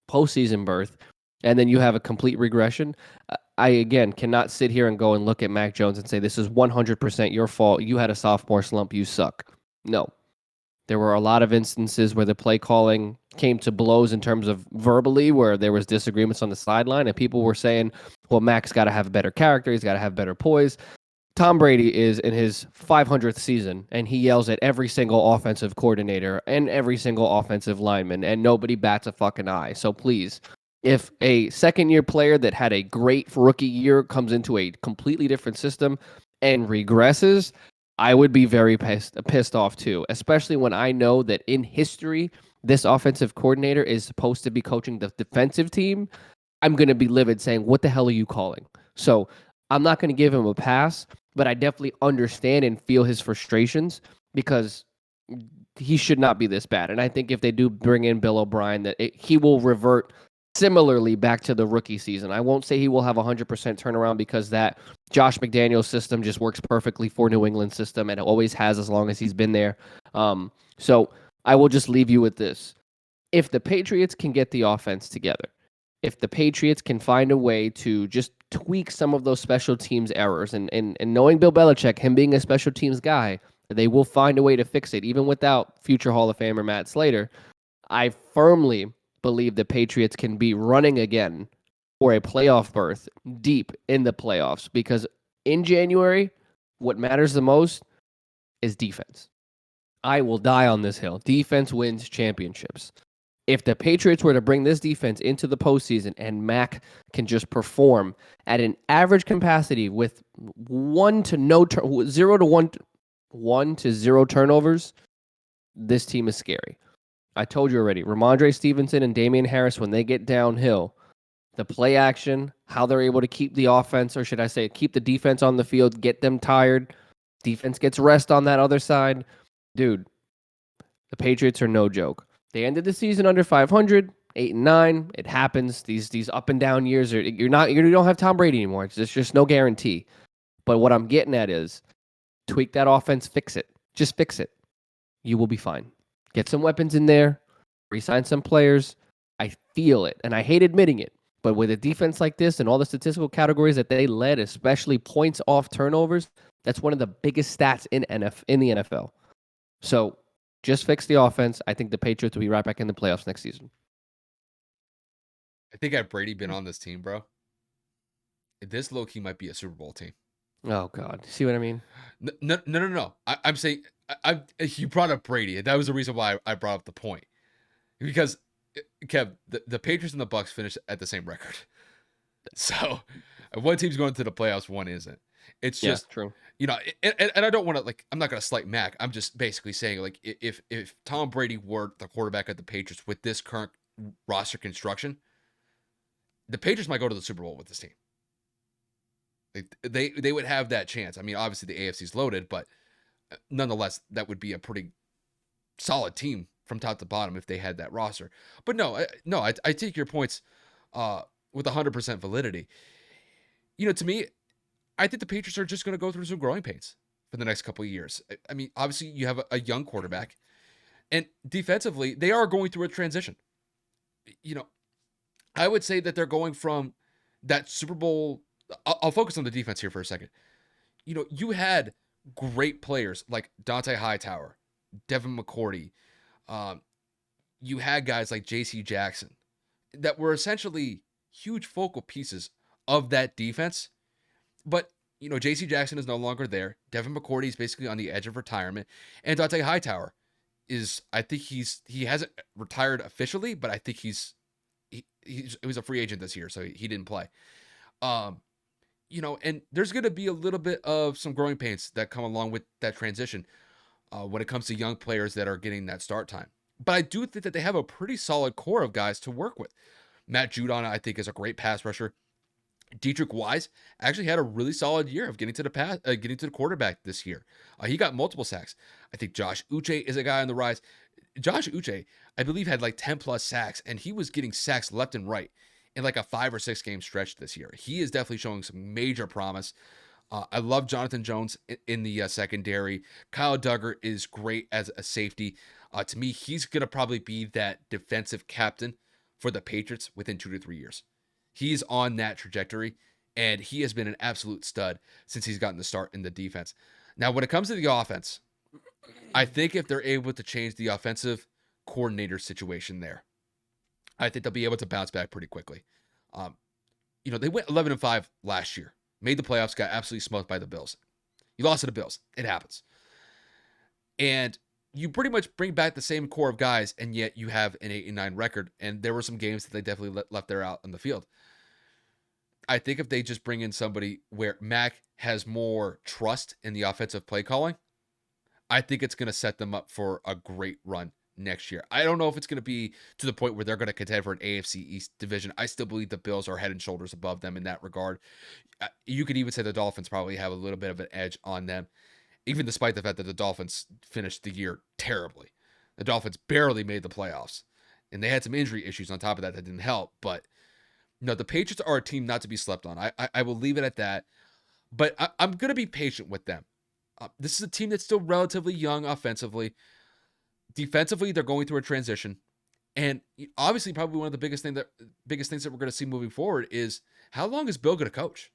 postseason berth, and then you have a complete regression? I, again, cannot sit here and go and look at Mac Jones and say, this is 100% your fault. You had a sophomore slump. You suck. No. There were a lot of instances where the play calling came to blows in terms of verbally, where there was disagreements on the sideline, and people were saying, well, Mac's got to have a better character. He's got to have better poise. Tom Brady is in his 500th season, and he yells at every single offensive coordinator and every single offensive lineman, and nobody bats a fucking eye. So please, if a second-year player that had a great rookie year comes into a completely different system and regresses, I would be very pissed off too, especially when I know that in history, this offensive coordinator is supposed to be coaching the defensive team. I'm going to be livid saying, what the hell are you calling? So I'm not going to give him a pass, but I definitely understand and feel his frustrations because he should not be this bad. And I think if they do bring in Bill O'Brien, he will revert similarly back to the rookie season. I won't say he will have 100% turnaround because that Josh McDaniels system just works perfectly for New England system, and it always has as long as he's been there. So I will just leave you with this. If the Patriots can get the offense together, if the Patriots can find a way to just tweak some of those special teams errors, and knowing Bill Belichick, him being a special teams guy, they will find a way to fix it, even without future Hall of Famer Matt Slater. I firmly believe the Patriots can be running again for a playoff berth deep in the playoffs because in January, what matters the most is defense. I will die on this hill. Defense wins championships. If the Patriots were to bring this defense into the postseason and Mac can just perform at an average capacity with 0 to 1 to 0 turnovers, this team is scary. I told you already, Ramondre Stevenson and Damian Harris, when they get downhill, the play action, how they're able to keep the offense, or should I say, keep the defense on the field, get them tired. Defense gets rest on that other side. Dude, the Patriots are no joke. They ended the season under 500, 8-9. It happens. These up and down years are you don't have Tom Brady anymore. It's just no guarantee. But what I'm getting at is tweak that offense, fix it. Just fix it. You will be fine. Get some weapons in there, re-sign some players. I feel it, and I hate admitting it. But with a defense like this and all the statistical categories that they led, especially points off turnovers, that's one of the biggest stats in the NFL. So just fix the offense. I think the Patriots will be right back in the playoffs next season. I think had Brady been on this team, bro, this low key might be a Super Bowl team. Oh God, see what I mean? No. I'm saying you brought up Brady. That was the reason why I brought up the point because Kev, the Patriots and the Bucks finished at the same record. So one team's going to the playoffs, one isn't. It's just true. And I don't want to I'm not going to slight Mac. I'm just basically saying like if Tom Brady were the quarterback of the Patriots with this current roster construction, the Patriots might go to the Super Bowl with this team. They would have that chance. I mean, obviously the AFC's loaded, but nonetheless, that would be a pretty solid team from top to bottom if they had that roster. But no, I take your points with 100% validity. To me, I think the Patriots are just going to go through some growing pains for the next couple of years. I mean, obviously you have a young quarterback, and defensively they are going through a transition. I would say that they're going from that Super Bowl. I'll focus on the defense here for a second. You had great players like Dante Hightower, Devin McCourty. You had guys like J.C. Jackson that were essentially huge focal pieces of that defense. But, J.C. Jackson is no longer there. Devin McCourty is basically on the edge of retirement. And Dante Hightower I think he hasn't retired officially, but I think he was a free agent this year, so he didn't play. And there's going to be a little bit of some growing pains that come along with that transition when it comes to young players that are getting that start time. But I do think that they have a pretty solid core of guys to work with. Matt Judon, I think, is a great pass rusher. Deatrich Wise actually had a really solid year of getting to the quarterback this year. He got multiple sacks. I think Josh Uche is a guy on the rise. Josh Uche, I believe, had like 10 plus sacks, and he was getting sacks left and right in like a 5 or 6 game stretch this year. He is definitely showing some major promise. I love Jonathan Jones in the secondary. Kyle Duggar is great as a safety. To me, he's going to probably be that defensive captain for the Patriots within 2 to 3 years. He's on that trajectory, and he has been an absolute stud since he's gotten the start in the defense. Now, when it comes to the offense, I think if they're able to change the offensive coordinator situation there, I think they'll be able to bounce back pretty quickly. They went 11-5 last year, made the playoffs, got absolutely smoked by the Bills. You lost to the Bills. It happens. And you pretty much bring back the same core of guys, and yet you have an 8-9 record, and there were some games that they definitely left there out on the field. I think if they just bring in somebody where Mac has more trust in the offensive play calling, I think it's going to set them up for a great run next year. I don't know if it's going to be to the point where they're going to contend for an AFC East division. I still believe the Bills are head and shoulders above them in that regard. You could even say the Dolphins probably have a little bit of an edge on them, even despite the fact that the Dolphins finished the year terribly. The Dolphins barely made the playoffs, and they had some injury issues on top of that that didn't help. But no, the Patriots are a team not to be slept on. I will leave it at that. But I'm going to be patient with them. This is a team that's still relatively young offensively. Defensively, they're going through a transition. And obviously, probably one of the biggest things that we're going to see moving forward is how long is Bill going to coach?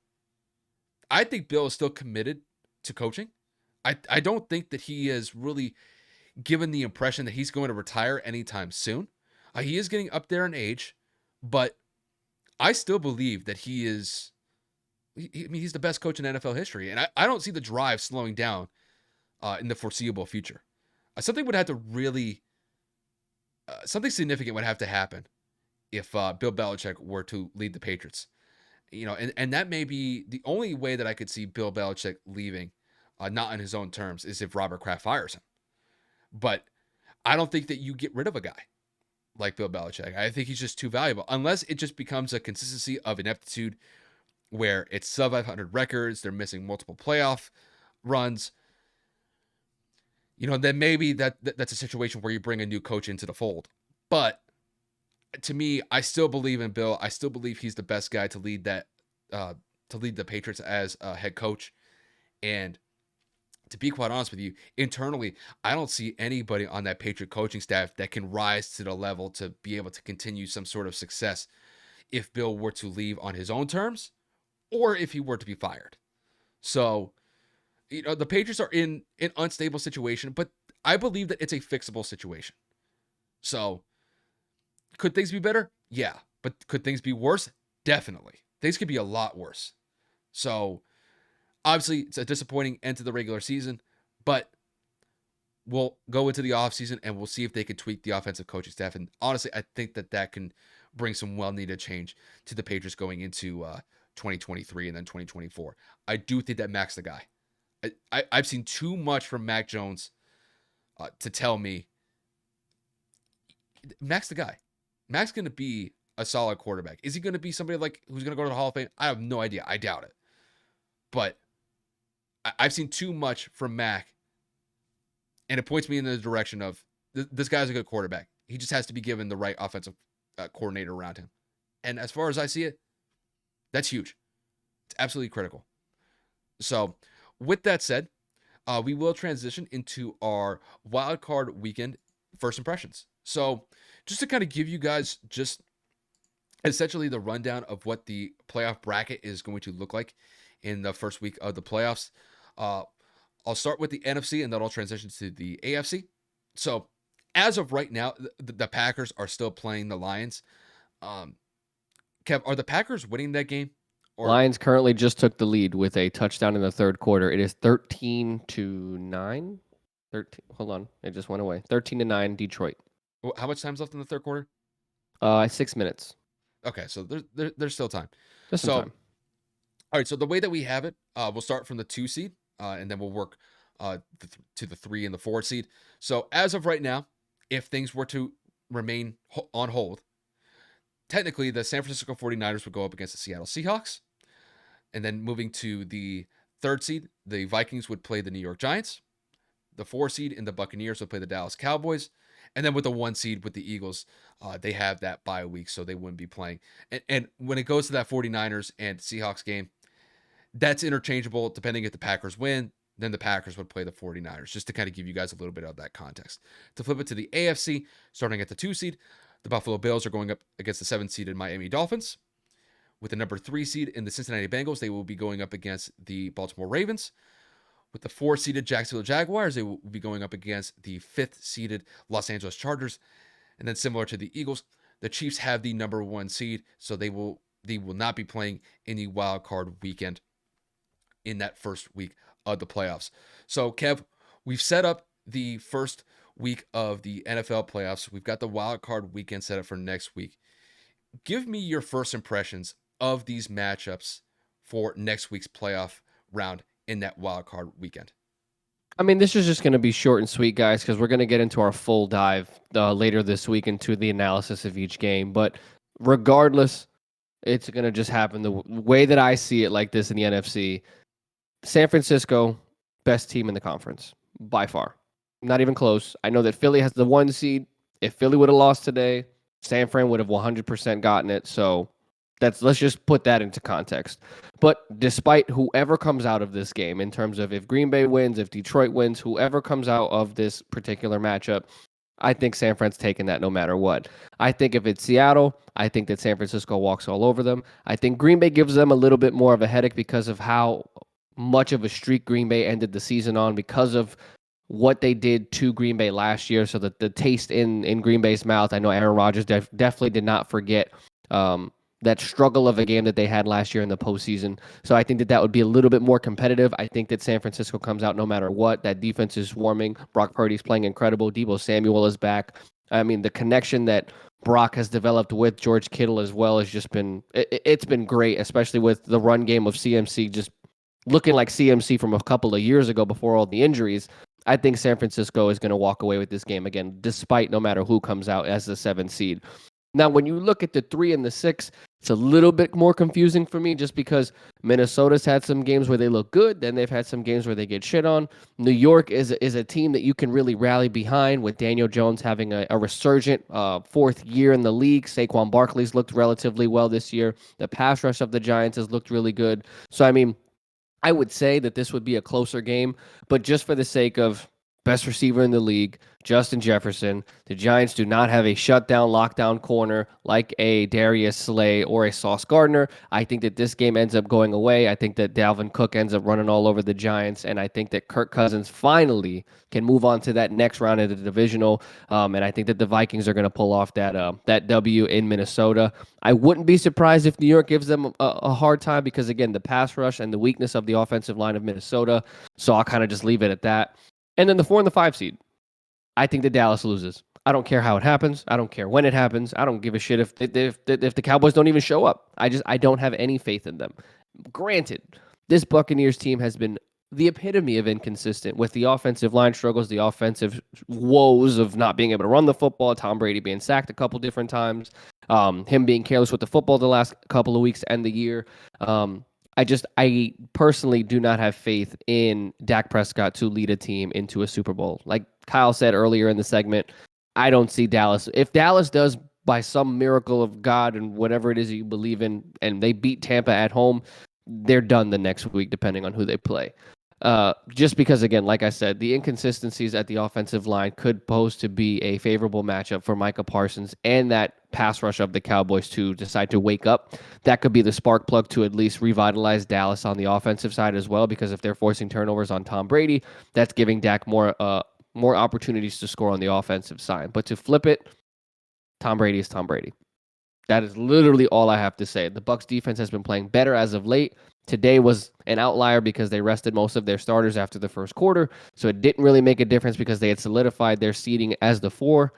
I think Bill is still committed to coaching. I don't think that he has really given the impression that he's going to retire anytime soon. He is getting up there in age, but I still believe that he is. He's the best coach in NFL history, and I don't see the drive slowing down in the foreseeable future. Something would have to really, something significant would have to happen if Bill Belichick were to lead the Patriots. And that may be the only way that I could see Bill Belichick leaving, not on his own terms, is if Robert Kraft fires him. But I don't think that you get rid of a guy like Bill Belichick. I think he's just too valuable, unless it just becomes a consistency of ineptitude where it's sub 500 records, they're missing multiple playoff runs. Then maybe that's a situation where you bring a new coach into the fold. But to me, I still believe in Bill. I still believe he's the best guy to lead the Patriots as a head coach. And to be quite honest with you, internally, I don't see anybody on that Patriot coaching staff that can rise to the level to be able to continue some sort of success if Bill were to leave on his own terms or if he were to be fired. So, the Patriots are in an unstable situation, but I believe that it's a fixable situation. So, could things be better? Yeah. But could things be worse? Definitely. Things could be a lot worse. So, obviously, it's a disappointing end to the regular season, but we'll go into the offseason and we'll see if they can tweak the offensive coaching staff. And honestly, I think that can bring some well-needed change to the Patriots going into 2023 and then 2024. I do think that Mac's the guy. I've seen too much from Mac Jones to tell me Mac's the guy. Mac's going to be a solid quarterback. Is he going to be somebody like who's going to go to the Hall of Fame? I have no idea. I doubt it. But I've seen too much from Mac, and it points me in the direction of this guy's a good quarterback. He just has to be given the right offensive coordinator around him. And as far as I see it, that's huge. It's absolutely critical. So, with that said, we will transition into our wild card weekend first impressions. So, just to kind of give you guys just essentially the rundown of what the playoff bracket is going to look like in the first week of the playoffs. I'll start with the NFC and then I'll transition to the AFC. So, as of right now, the Packers are still playing the Lions. Kev, are the Packers winning that game? Lions currently just took the lead with a touchdown in the third quarter. It is 13-9. 13. Hold on, it just went away. 13-9, Detroit. How much time's left in the third quarter? 6 minutes. Okay, so there's still time. Just some time. All right, so the way that we have it, we'll start from the 2 seed, and then we'll work to the 3 and the 4 seed. So as of right now, if things were to remain on hold, technically the San Francisco 49ers would go up against the Seattle Seahawks. And then moving to the 3rd seed, the Vikings would play the New York Giants. The 4 seed in the Buccaneers would play the Dallas Cowboys. And then with the 1 seed with the Eagles, they have that bye week, so they wouldn't be playing. And when it goes to that 49ers and Seahawks game, that's interchangeable. Depending if the Packers win, then the Packers would play the 49ers, just to kind of give you guys a little bit of that context. To flip it to the AFC, starting at the 2 seed, the Buffalo Bills are going up against the 7th-seeded Miami Dolphins. With the number 3 seed in the Cincinnati Bengals, they will be going up against the Baltimore Ravens. With the 4-seeded Jacksonville Jaguars, they will be going up against the 5th-seeded Los Angeles Chargers. And then similar to the Eagles, the Chiefs have the number 1 seed, so they will not be playing in the wild card weekend in that first week of the playoffs. So, Kev, we've set up the first week of the NFL playoffs. We've got the wild card weekend set up for next week. Give me your first impressions of these matchups for next week's playoff round in that wild card weekend? I mean, this is just going to be short and sweet, guys, because we're going to get into our full dive later this week into the analysis of each game. But regardless, it's going to just happen the way that I see it, like this in the NFC. San Francisco, best team in the conference by far. Not even close. I know that Philly has the 1 seed. If Philly would have lost today, San Fran would have 100% gotten it. So let's just put that into context. But despite whoever comes out of this game, in terms of if Green Bay wins, if Detroit wins, whoever comes out of this particular matchup, I think San Fran's taking that no matter what. I think if it's Seattle, I think that San Francisco walks all over them. I think Green Bay gives them a little bit more of a headache because of how much of a streak Green Bay ended the season on, because of what they did to Green Bay last year. So that the taste in Green Bay's mouth, I know Aaron Rodgers definitely did not forget that struggle of a game that they had last year in the postseason. So I think that would be a little bit more competitive. I think that San Francisco comes out no matter what. That defense is swarming. Brock Purdy's playing incredible. Deebo Samuel is back. I mean, the connection that Brock has developed with George Kittle as well has just been, it's been great, especially with the run game of CMC just looking like CMC from a couple of years ago before all the injuries. I think San Francisco is going to walk away with this game again, despite no matter who comes out as the 7th seed. Now, when you look at the 3 and the 6, it's a little bit more confusing for me just because Minnesota's had some games where they look good, then they've had some games where they get shit on. New York is a team that you can really rally behind, with Daniel Jones having a resurgent 4th year in the league. Saquon Barkley's looked relatively well this year. The pass rush of the Giants has looked really good. So, I mean, I would say that this would be a closer game, but just for the sake of best receiver in the league, Justin Jefferson, the Giants do not have a shutdown, lockdown corner like a Darius Slay or a Sauce Gardner. I think that this game ends up going away. I think that Dalvin Cook ends up running all over the Giants, and I think that Kirk Cousins finally can move on to that next round of the divisional. And I think that the Vikings are going to pull off that W in Minnesota. I wouldn't be surprised if New York gives them a hard time because, again, the pass rush and the weakness of the offensive line of Minnesota. So I'll kind of just leave it at that. And then the 4 and the 5 seed, I think that Dallas loses. I don't care how it happens. I don't care when it happens. I don't give a shit if the Cowboys don't even show up. I don't have any faith in them. Granted, this Buccaneers team has been the epitome of inconsistent, with the offensive line struggles, the offensive woes of not being able to run the football, Tom Brady being sacked a couple different times, him being careless with the football the last couple of weeks to end the year. I personally do not have faith in Dak Prescott to lead a team into a Super Bowl. Like Kyle said earlier in the segment, I don't see Dallas. If Dallas does, by some miracle of God and whatever it is you believe in, and they beat Tampa at home, they're done the next week, depending on who they play. Just because, again, like I said, the inconsistencies at the offensive line could pose to be a favorable matchup for Micah Parsons and that pass rush of the Cowboys to decide to wake up. That could be the spark plug to at least revitalize Dallas on the offensive side as well, because if they're forcing turnovers on Tom Brady, that's giving Dak more opportunities to score on the offensive side. But to flip it, Tom Brady is Tom Brady. That is literally all I have to say. The Bucs defense has been playing better as of late. Today was an outlier because they rested most of their starters after the first quarter, so it didn't really make a difference because they had solidified their seeding as the 4.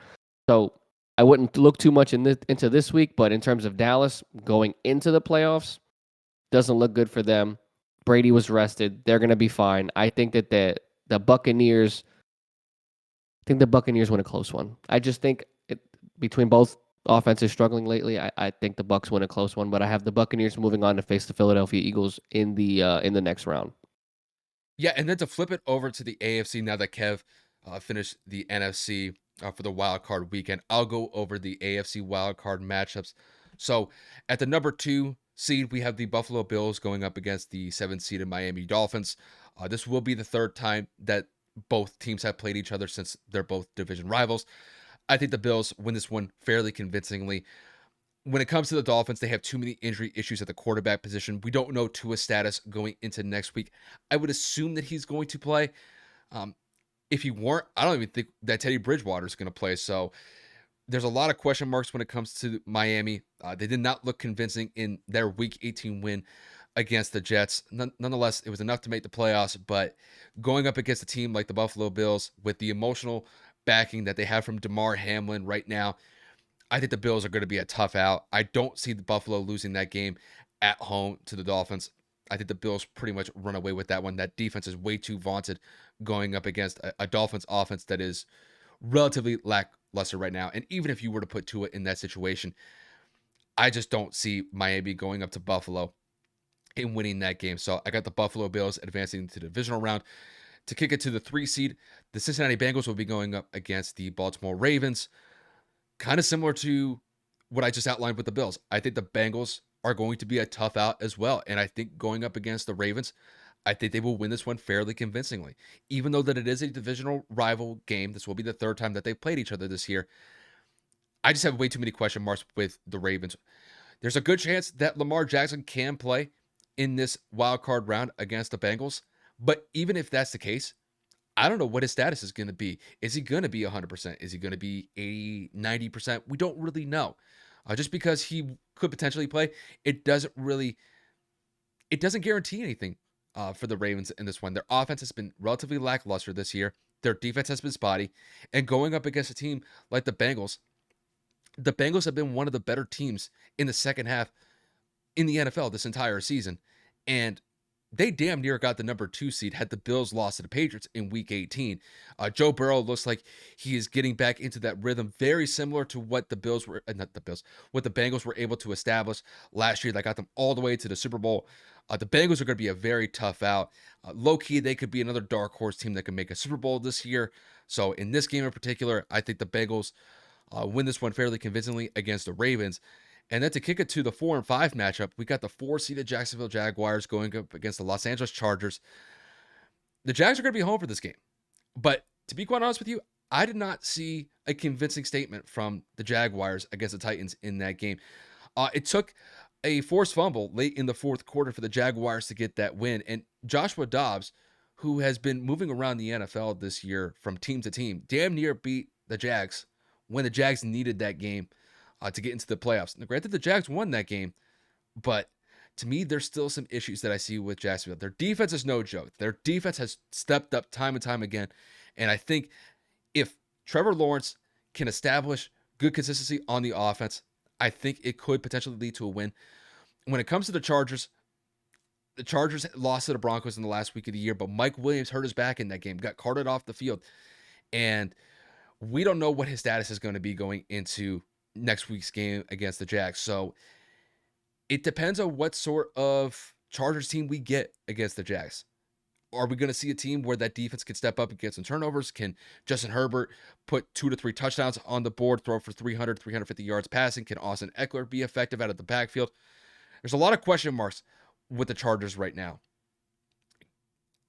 So I wouldn't look too much into this week, but in terms of Dallas going into the playoffs, doesn't look good for them. Brady was rested. They're going to be fine. I think that the Buccaneers win a close one. I just think between both offense is struggling lately. I think the Bucs win a close one, but I have the Buccaneers moving on to face the Philadelphia Eagles in the next round. Yeah, and then to flip it over to the AFC, now that Kev finished the NFC for the wild card weekend, I'll go over the AFC wild card matchups. So at the number 2 seed, we have the Buffalo Bills going up against the 7th seeded Miami Dolphins. This will be the 3rd time that both teams have played each other since they're both division rivals. I think the Bills win this one fairly convincingly. When it comes to the Dolphins, they have too many injury issues at the quarterback position. We don't know Tua's status going into next week. I would assume that he's going to play. If he weren't, I don't even think that Teddy Bridgewater is going to play. So there's a lot of question marks when it comes to Miami. They did not look convincing in their Week 18 win against the Jets. Nonetheless, it was enough to make the playoffs. But going up against a team like the Buffalo Bills with the emotional backing that they have from Damar Hamlin right now, I think the Bills are going to be a tough out. I don't see the Buffalo losing that game at home to the Dolphins. I think the Bills pretty much run away with that one. That defense is way too vaunted going up against a Dolphins offense that is relatively lackluster right now. And even if you were to put Tua in that situation, I just don't see Miami going up to Buffalo and winning that game. So I got the Buffalo Bills advancing to the divisional round. To kick it to the 3 seed, the Cincinnati Bengals will be going up against the Baltimore Ravens. Kind of similar to what I just outlined with the Bills. I think the Bengals are going to be a tough out as well. And I think going up against the Ravens, I think they will win this one fairly convincingly. Even though that it is a divisional rival game, this will be the third time that they've played each other this year. I just have way too many question marks with the Ravens. There's a good chance that Lamar Jackson can play in this wild card round against the Bengals. But even if that's the case, I don't know what his status is going to be. Is he going to be 100%? Is he going to be 80, 90%? We don't really know. Just because he could potentially play, it doesn't guarantee anything for the Ravens in this one. Their offense has been relatively lackluster this year. Their defense has been spotty. And going up against a team like the Bengals have been one of the better teams in the second half in the NFL this entire season. And they damn near got the number 2 seed had the Bills lost to the Patriots in Week 18. Joe Burrow looks like he is getting back into that rhythm, very similar to what the what the Bengals were able to establish last year. That got them all the way to the Super Bowl. The Bengals are going to be a very tough out. Low key, they could be another dark horse team that can make a Super Bowl this year. So in this game in particular, I think the Bengals win this one fairly convincingly against the Ravens. And then to kick it to the 4 and 5 matchup, we got the 4-seeded Jacksonville Jaguars going up against the Los Angeles Chargers. The Jags are going to be home for this game. But to be quite honest with you, I did not see a convincing statement from the Jaguars against the Titans in that game. It took a forced fumble late in the fourth quarter for the Jaguars to get that win. And Joshua Dobbs, who has been moving around the NFL this year from team to team, damn near beat the Jags when the Jags needed that game to get into the playoffs. Now, granted, the Jags won that game, but to me, there's still some issues that I see with Jacksonville. Their defense is no joke. Their defense has stepped up time and time again. And I think if Trevor Lawrence can establish good consistency on the offense, I think it could potentially lead to a win. When it comes to the Chargers lost to the Broncos in the last week of the year, but Mike Williams hurt his back in that game, got carted off the field. And we don't know what his status is going to be going into next week's game against the Jags. So it depends on what sort of Chargers team we get against the Jags. Are we going to see a team where that defense can step up and get some turnovers? Can Justin Herbert put 2 to 3 touchdowns on the board, throw for 300, 350 yards passing? Can Austin Eckler be effective out of the backfield? There's a lot of question marks with the Chargers right now.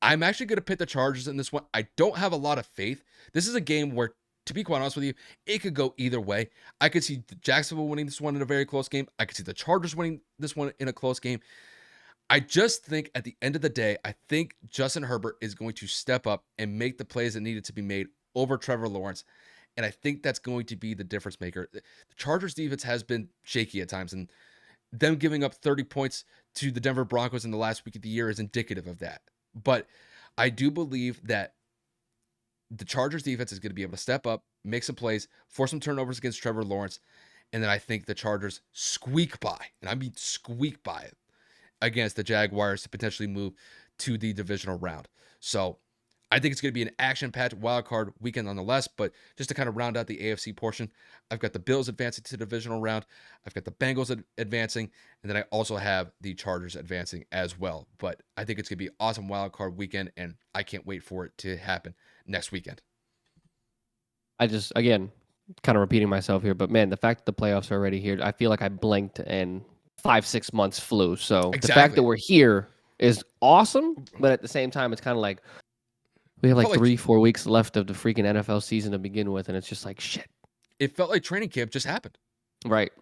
I'm actually going to pick the Chargers in this one. I don't have a lot of faith. This is a game where, to be quite honest with you, it could go either way. I could see Jacksonville winning this one in a very close game. I could see the Chargers winning this one in a close game. I just think at the end of the day, I think Justin Herbert is going to step up and make the plays that needed to be made over Trevor Lawrence. And I think that's going to be the difference maker. The Chargers defense has been shaky at times, and them giving up 30 points to the Denver Broncos in the last week of the year is indicative of that. But I do believe that the Chargers defense is going to be able to step up, make some plays, force some turnovers against Trevor Lawrence, and then I think the Chargers squeak by, and I mean squeak by it, against the Jaguars to potentially move to the divisional round. So I think it's going to be an action-packed wildcard weekend nonetheless, but just to kind of round out the AFC portion, I've got the Bills advancing to the divisional round, I've got the Bengals advancing, and then I also have the Chargers advancing as well. But I think it's going to be an awesome wildcard weekend, and I can't wait for it to happen next weekend. I just, again, kind of repeating myself here, but man, the fact that the playoffs are already here, I feel like I blinked and 5-6 months flew. So the fact that we're here is awesome, but at the same time, it's kind of like we have like 3-4 weeks left of the freaking NFL season to begin with, and it's just like shit. It felt like training camp just happened, right?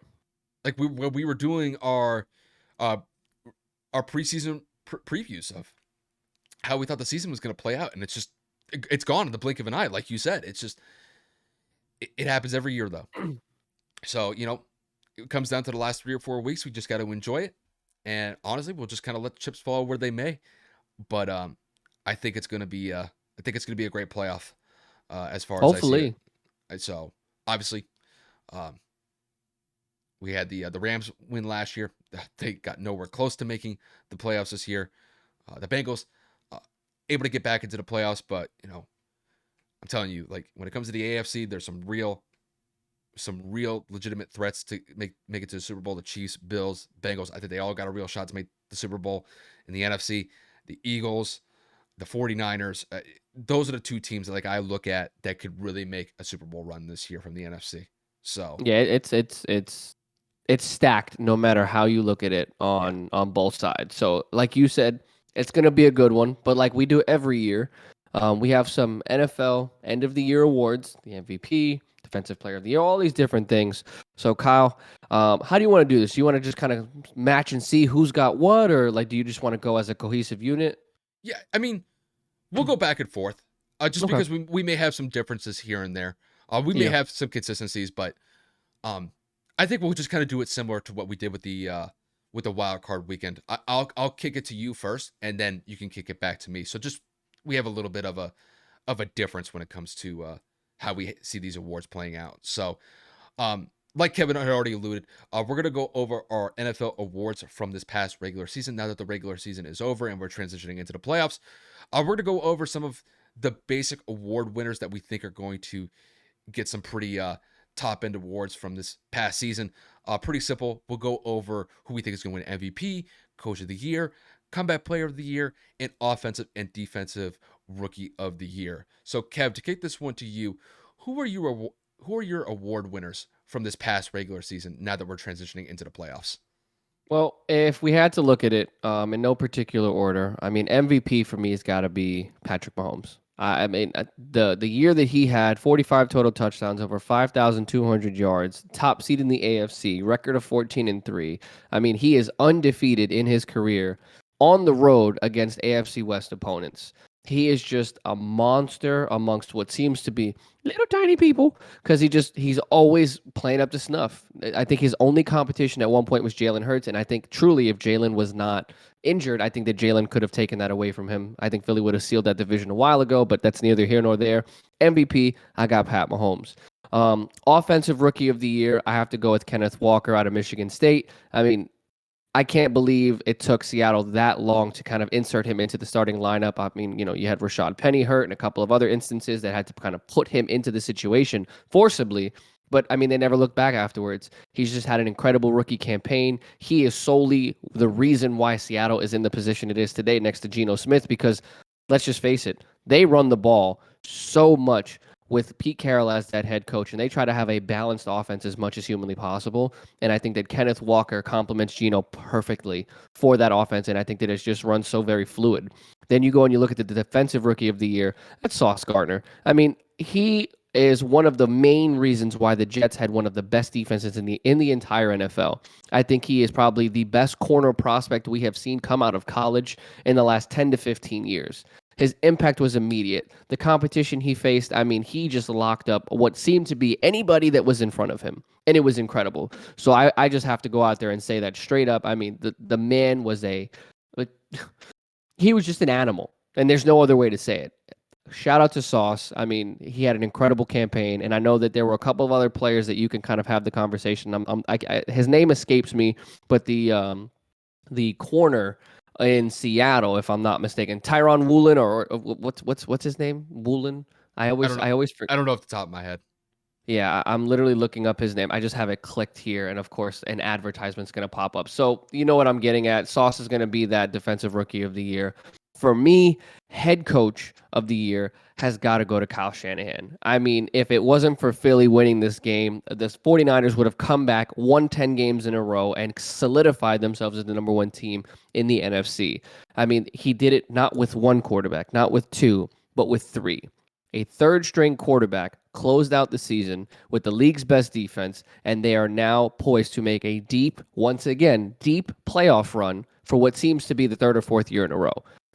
Like when we were doing our preseason previews of how we thought the season was going to play out, and it's gone in the blink of an eye. Like you said, it's just it happens every year though. So it comes down to the last 3 or 4 weeks. We just got to enjoy it, and honestly, we'll just kind of let the chips fall where they may. But I think it's going to be a great playoff as far as hopefully. I see it. So obviously, we had the Rams win last year. they got nowhere close to making the playoffs this year. The Bengals uh, able to get back into the playoffs, but I'm telling you, like when it comes to the AFC, there's some real legitimate threats to make it to the Super Bowl. The Chiefs, Bills, Bengals. I think they all got a real shot to make the Super Bowl. In the NFC, the Eagles, the 49ers. Those are the two teams that like I look at that could really make a Super Bowl run this year from the NFC. So Yeah, it's stacked no matter how you look at it yeah, on both sides. So, like you said, it's going to be a good one. But like we do every year, we have some NFL end of the year awards, the MVP, Defensive Player of the Year, all these different things. So, Kyle, how do you want to do this? Do you want to just kind of match and see who's got what, or like do you just want to go as a cohesive unit? yeah. I mean, we'll go back and forth, just Okay. because we may have some differences here and there. We may Yeah. have some consistencies, but um, I think we'll just kind of do it similar to what we did with the wild card weekend. I'll kick it to you first, and then you can kick it back to me. So just we have a little bit of a difference when it comes to how we see these awards playing out. So like Kevin had already alluded, we're going to go over our NFL awards from this past regular season. Now that the regular season is over and we're transitioning into the playoffs, we're going to go over some of the basic award winners that we think are going to get some pretty top end awards from this past season. Pretty simple. We'll go over who we think is going to win MVP, Coach of the Year, Comeback Player of the Year, and Offensive and Defensive Rookie of the Year. So, Kev, to kick this one to you, who are your award winners from this past regular season? Now that we're transitioning into the playoffs. Well, if we had to look at it in no particular order, I mean, MVP for me has got to be Patrick Mahomes. I mean, the year that he had 45 total touchdowns, over 5,200 yards, top seed in the AFC, record of 14-3. I mean, he is undefeated in his career on the road against AFC West opponents. He is just a monster amongst what seems to be little tiny people because he's always playing up to snuff. I think his only competition at one point was Jalen Hurts, and I think truly if Jalen was not injured, I think that Jalen could have taken that away from him. I think Philly would have sealed that division a while ago, but that's neither here nor there. MVP, I got Pat Mahomes. Offensive Rookie of the Year, I have to go with Kenneth Walker out of Michigan State. I mean, I can't believe it took Seattle that long to kind of insert him into the starting lineup. I mean, you had Rashad Penny hurt and a couple of other instances that had to kind of put him into the situation forcibly. But I mean, they never looked back afterwards. He's just had an incredible rookie campaign. He is solely the reason why Seattle is in the position it is today next to Geno Smith because let's just face it, they run the ball so much with Pete Carroll as that head coach, and they try to have a balanced offense as much as humanly possible. And I think that Kenneth Walker complements Geno perfectly for that offense, and I think that it's just run so very fluid. Then you go and you look at the defensive rookie of the year. That's Sauce Gardner. I mean, he is one of the main reasons why the Jets had one of the best defenses in the entire NFL. I think he is probably the best corner prospect we have seen come out of college in the last 10 to 15 years. His impact was immediate. The competition he faced, I mean, he just locked up what seemed to be anybody that was in front of him. And it was incredible. So I just have to go out there and say that straight up. I mean, the man was he was just an animal. And there's no other way to say it. Shout out to Sauce. I mean, he had an incredible campaign, and I know that there were a couple of other players that you can kind of have the conversation. His name escapes me, but the corner in Seattle, if I'm not mistaken, Tyron Woolen or what's his name? Woolen. I I always don't know. I always I don't know off the top of my head. yeah, I'm literally looking up his name. I just have it clicked here, and of course, an advertisement's going to pop up. So you know what I'm getting at. Sauce is going to be that defensive rookie of the year. For me, head coach of the year has got to go to Kyle Shanahan. I mean, if it wasn't for Philly winning this game, the 49ers would have come back, won 10 games in a row, and solidified themselves as the number one team in the NFC. I mean, he did it not with one quarterback, not with two, but with three. A third string quarterback closed out the season with the league's best defense, and they are now poised to make once again, deep playoff run for what seems to be the third or fourth year in a row.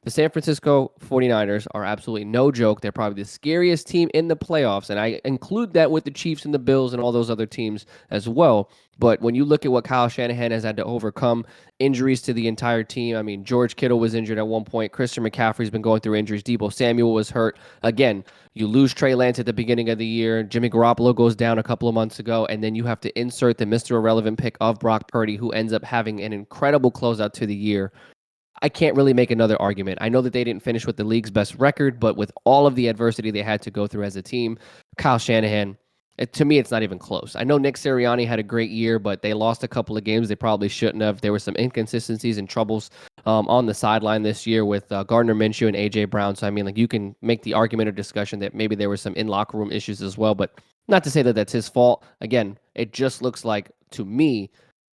The San Francisco 49ers are absolutely no joke. They're probably the scariest team in the playoffs, and I include that with the Chiefs and the Bills and all those other teams as well. But when you look at what Kyle Shanahan has had to overcome, injuries to the entire team. I mean, George Kittle was injured at one point. Christian McCaffrey's been going through injuries. Deebo Samuel was hurt. Again, you lose Trey Lance at the beginning of the year. Jimmy Garoppolo goes down a couple of months ago, and then you have to insert the Mr. Irrelevant pick of Brock Purdy, who ends up having an incredible closeout to the year. I can't really make another argument. I know that they didn't finish with the league's best record, but with all of the adversity they had to go through as a team, Kyle Shanahan, to me, it's not even close. I know Nick Sirianni had a great year, but they lost a couple of games they probably shouldn't have. There were some inconsistencies and troubles on the sideline this year with Gardner Minshew and A.J. Brown. So, I mean, like, you can make the argument or discussion that maybe there were some in-locker room issues as well, but not to say that that's his fault. Again, it just looks like, to me,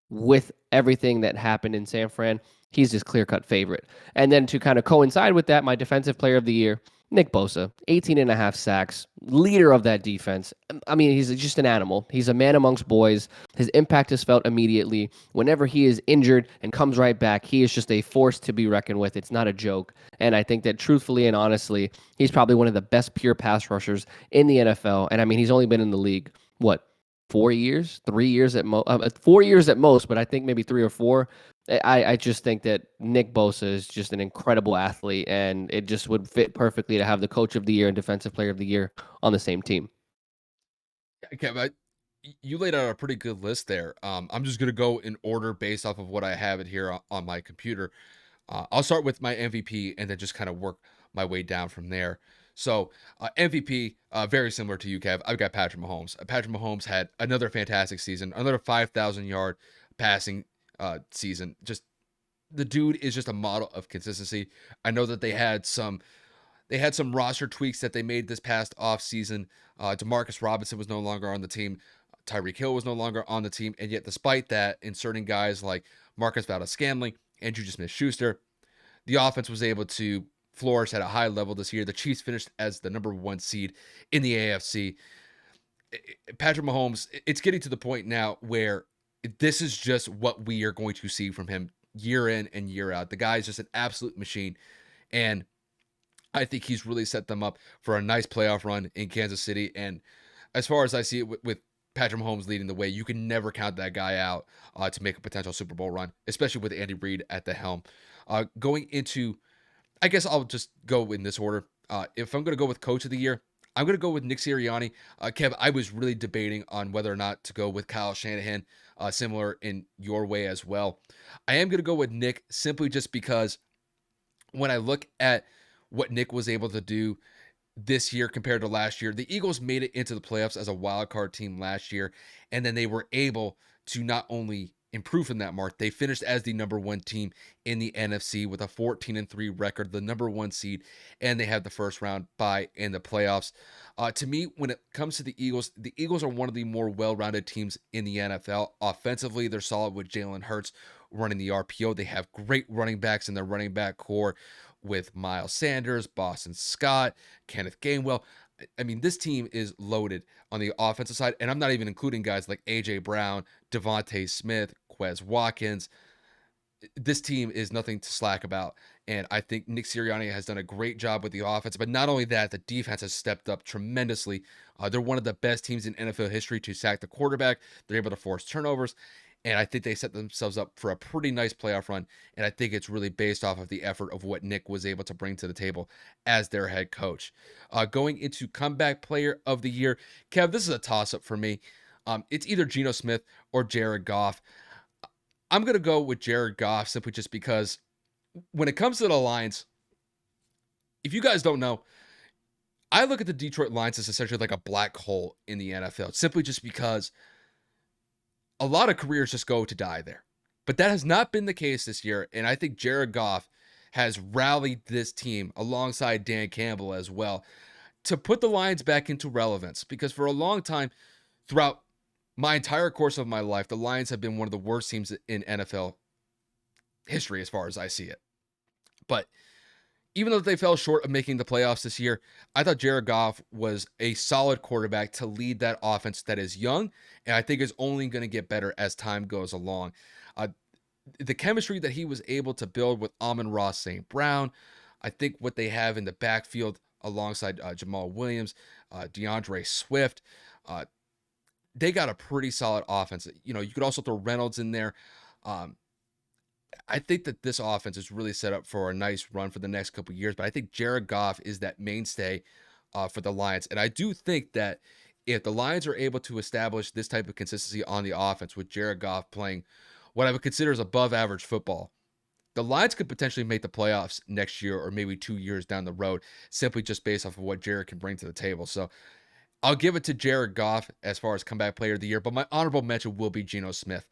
with everything that happened in San Fran, he's just clear-cut favorite. And then to kind of coincide with that, my defensive player of the year, Nick Bosa, 18 and a half sacks, leader of that defense. I mean, he's just an animal. He's a man amongst boys. His impact is felt immediately. Whenever he is injured and comes right back, he is just a force to be reckoned with. It's not a joke. And I think that truthfully and honestly, he's probably one of the best pure pass rushers in the NFL. And I mean, he's only been in the league, what, 4 years, 3 years at most, 4 years at most, but I think maybe 3 or 4. I just think that Nick Bosa is just an incredible athlete, and it just would fit perfectly to have the coach of the year and defensive player of the year on the same team. Okay, but you laid out a pretty good list there. I'm just gonna go in order based off of what I have it here on my computer. I'll start with my MVP and then just kind of work my way down from there. So MVP, very similar to you, Kev. I've got Patrick Mahomes. Patrick Mahomes had another fantastic season, another 5,000-yard passing season. Just the dude is just a model of consistency. I know that they had some roster tweaks that they made this past offseason. Demarcus Robinson was no longer on the team. Tyreek Hill was no longer on the team. And yet, despite that, inserting guys like Marcus Valdes-Scantling and Juju Smith-Schuster, the offense was able to flourish at a high level this year. The Chiefs finished as the number 1 seed in the AFC. Patrick Mahomes, it's getting to the point now where this is just what we are going to see from him year in and year out. The guy is just an absolute machine. And I think he's really set them up for a nice playoff run in Kansas City. And as far as I see it with Patrick Mahomes leading the way, you can never count that guy out to make a potential Super Bowl run, especially with Andy Reid at the helm. Going into, I guess I'll just go in this order. If I'm going to go with Coach of the Year, I'm going to go with Nick Sirianni. Kev, I was really debating on whether or not to go with Kyle Shanahan, similar in your way as well. I am going to go with Nick simply just because when I look at what Nick was able to do this year compared to last year, the Eagles made it into the playoffs as a wild card team last year, and then they were able to not only improve from that mark, they finished as the number 1 team in the NFC with a 14-3 record, the number 1 seed, and they had the first round bye in the playoffs. To me, when it comes to the Eagles are one of the more well-rounded teams in the NFL. Offensively, they're solid with Jalen Hurts running the RPO. They have great running backs in their running back core with Miles Sanders, Boston Scott, Kenneth Gainwell. I mean, this team is loaded on the offensive side, and I'm not even including guys like A.J. Brown, Devontae Smith, Quez Watkins. This team is nothing to slack about, and I think Nick Sirianni has done a great job with the offense, but not only that, the defense has stepped up tremendously. They're one of the best teams in NFL history to sack the quarterback. They're able to force turnovers, and I think they set themselves up for a pretty nice playoff run, and I think it's really based off of the effort of what Nick was able to bring to the table as their head coach. Going into comeback player of the year, Kev, this is a toss-up for me. It's either Geno Smith or Jared Goff. I'm going to go with Jared Goff simply just because when it comes to the Lions, if you guys don't know, I look at the Detroit Lions as essentially like a black hole in the NFL, simply just because a lot of careers just go to die there. But that has not been the case this year, and I think Jared Goff has rallied this team alongside Dan Campbell as well to put the Lions back into relevance, because for a long time throughout my entire course of my life, the Lions have been one of the worst teams in NFL history as far as I see it. But even though they fell short of making the playoffs this year, I thought Jared Goff was a solid quarterback to lead that offense that is young, and I think is only going to get better as time goes along. The chemistry that he was able to build with Amon-Ra St. Brown, I think what they have in the backfield alongside Jamal Williams, DeAndre Swift, uh, they got a pretty solid offense. You know, you could also throw Reynolds in there. Um, I think that this offense is really set up for a nice run for the next couple of years, but I think Jared Goff is that mainstay for the Lions. And I do think that if the Lions are able to establish this type of consistency on the offense with Jared Goff playing what I would consider as above average football, the Lions could potentially make the playoffs next year or maybe 2 years down the road, simply just based off of what Jared can bring to the table. So I'll give it to Jared Goff as far as comeback player of the year, but my honorable mention will be Geno Smith,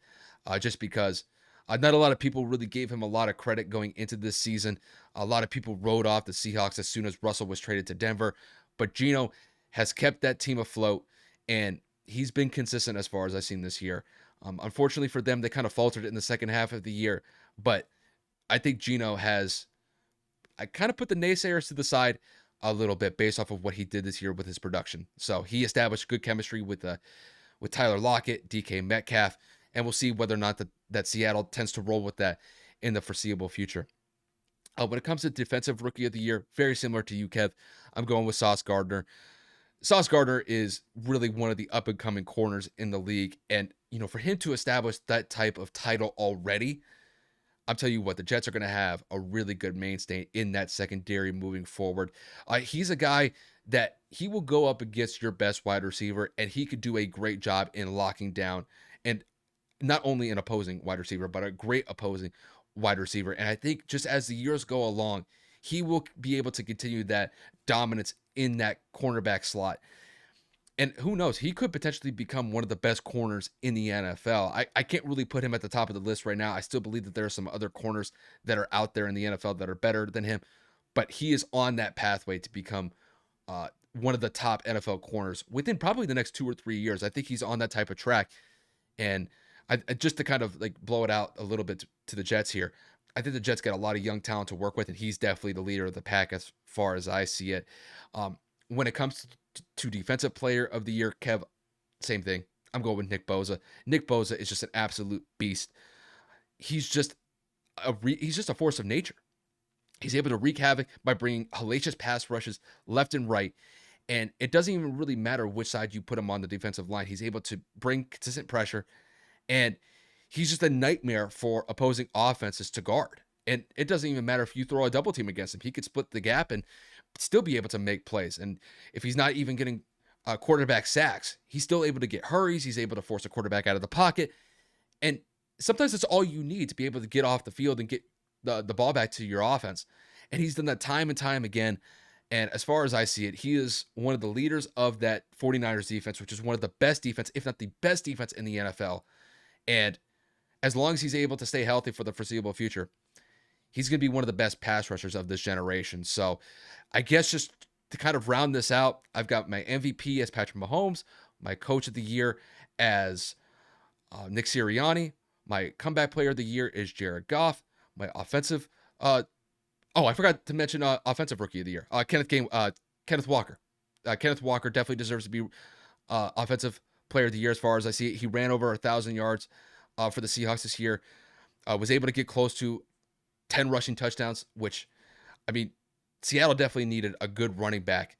just because not a lot of people really gave him a lot of credit going into this season. A lot of people wrote off the Seahawks as soon as Russell was traded to Denver, but Geno has kept that team afloat, and he's been consistent as far as I've seen this year. Unfortunately for them, they kind of faltered in the second half of the year, but I think Geno has I kind of put the naysayers to the side a little bit based off of what he did this year with his production. So he established good chemistry with Tyler Lockett, DK Metcalf, and we'll see whether or not that Seattle tends to roll with that in the foreseeable future. When it comes to defensive rookie of the year, very similar to you, Kev. I'm going with Sauce Gardner. Sauce Gardner is really one of the up and coming corners in the league, and for him to establish that type of title already, I'm telling you what, the Jets are going to have a really good mainstay in that secondary moving forward. He's a guy that he will go up against your best wide receiver, and he could do a great job in locking down, and not only an opposing wide receiver, but a great opposing wide receiver. And I think just as the years go along, he will be able to continue that dominance in that cornerback slot. And who knows, he could potentially become one of the best corners in the NFL. I can't really put him at the top of the list right now. I still believe that there are some other corners that are out there in the NFL that are better than him, but he is on that pathway to become one of the top NFL corners within probably the next 2 or 3 years. I think he's on that type of track. And just to kind of like blow it out a little bit to the Jets here, I think the Jets got a lot of young talent to work with, and he's definitely the leader of the pack as far as I see it. When it comes to defensive player of the year, Kev, same thing. I'm going with Nick Bosa. Nick Bosa is just an absolute beast. He's just he's just a force of nature. He's able to wreak havoc by bringing hellacious pass rushes left and right. And it doesn't even really matter which side you put him on the defensive line. He's able to bring consistent pressure, and he's just a nightmare for opposing offenses to guard. And it doesn't even matter if you throw a double team against him. He could split the gap and still be able to make plays. And if he's not even getting quarterback sacks, he's still able to get hurries. He's able to force a quarterback out of the pocket. And sometimes that's all you need to be able to get off the field and get the ball back to your offense. And he's done that time and time again. And as far as I see it, he is one of the leaders of that 49ers defense, which is one of the best defense, if not the best defense in the NFL. And as long as he's able to stay healthy for the foreseeable future, he's going to be one of the best pass rushers of this generation. So I guess just to kind of round this out, I've got my MVP as Patrick Mahomes, my coach of the year as Nick Sirianni, my comeback player of the year is Jared Goff, my offensive I forgot to mention offensive rookie of the year, Kenneth Walker. Kenneth Walker definitely deserves to be offensive player of the year as far as I see it. He ran over 1,000 yards for the Seahawks this year, was able to get close to 10 rushing touchdowns, which, I mean, Seattle definitely needed a good running back.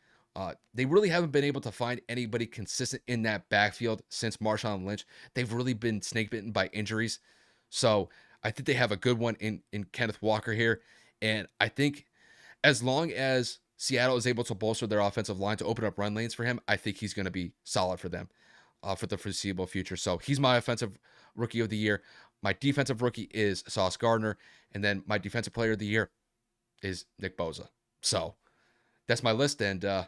They really haven't been able to find anybody consistent in that backfield since Marshawn Lynch. They've really been snake bitten by injuries. So I think they have a good one in Kenneth Walker here. And I think as long as Seattle is able to bolster their offensive line to open up run lanes for him, I think he's going to be solid for them for the foreseeable future. So he's my offensive rookie of the year. My defensive rookie is Sauce Gardner. And then my defensive player of the year is Nick Bosa. So that's my list. And Kev,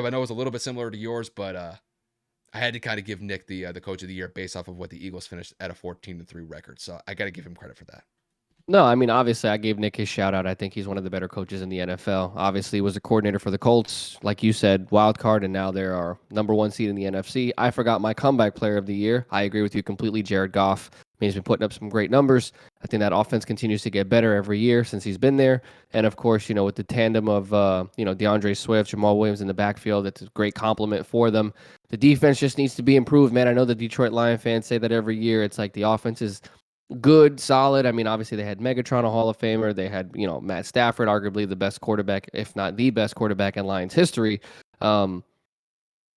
I know it's a little bit similar to yours, but I had to kind of give Nick the coach of the year based off of what the Eagles finished at a 14-3 record. So I got to give him credit for that. No, I mean, obviously, I gave Nick his shout out. I think he's one of the better coaches in the NFL. Obviously, he was a coordinator for the Colts, like you said, wild card, and now they're our number one seed in the NFC. I forgot my comeback player of the year. I agree with you completely, Jared Goff. I mean, he's been putting up some great numbers. I think that offense continues to get better every year since he's been there. And of course, with the tandem of DeAndre Swift, Jamal Williams in the backfield, it's a great compliment for them. The defense just needs to be improved, man. I know the Detroit Lion fans say that every year. It's like the offense is good, solid. I mean, obviously they had Megatron, a Hall of Famer. They had, Matt Stafford, arguably the best quarterback, if not the best quarterback in Lions history. Um,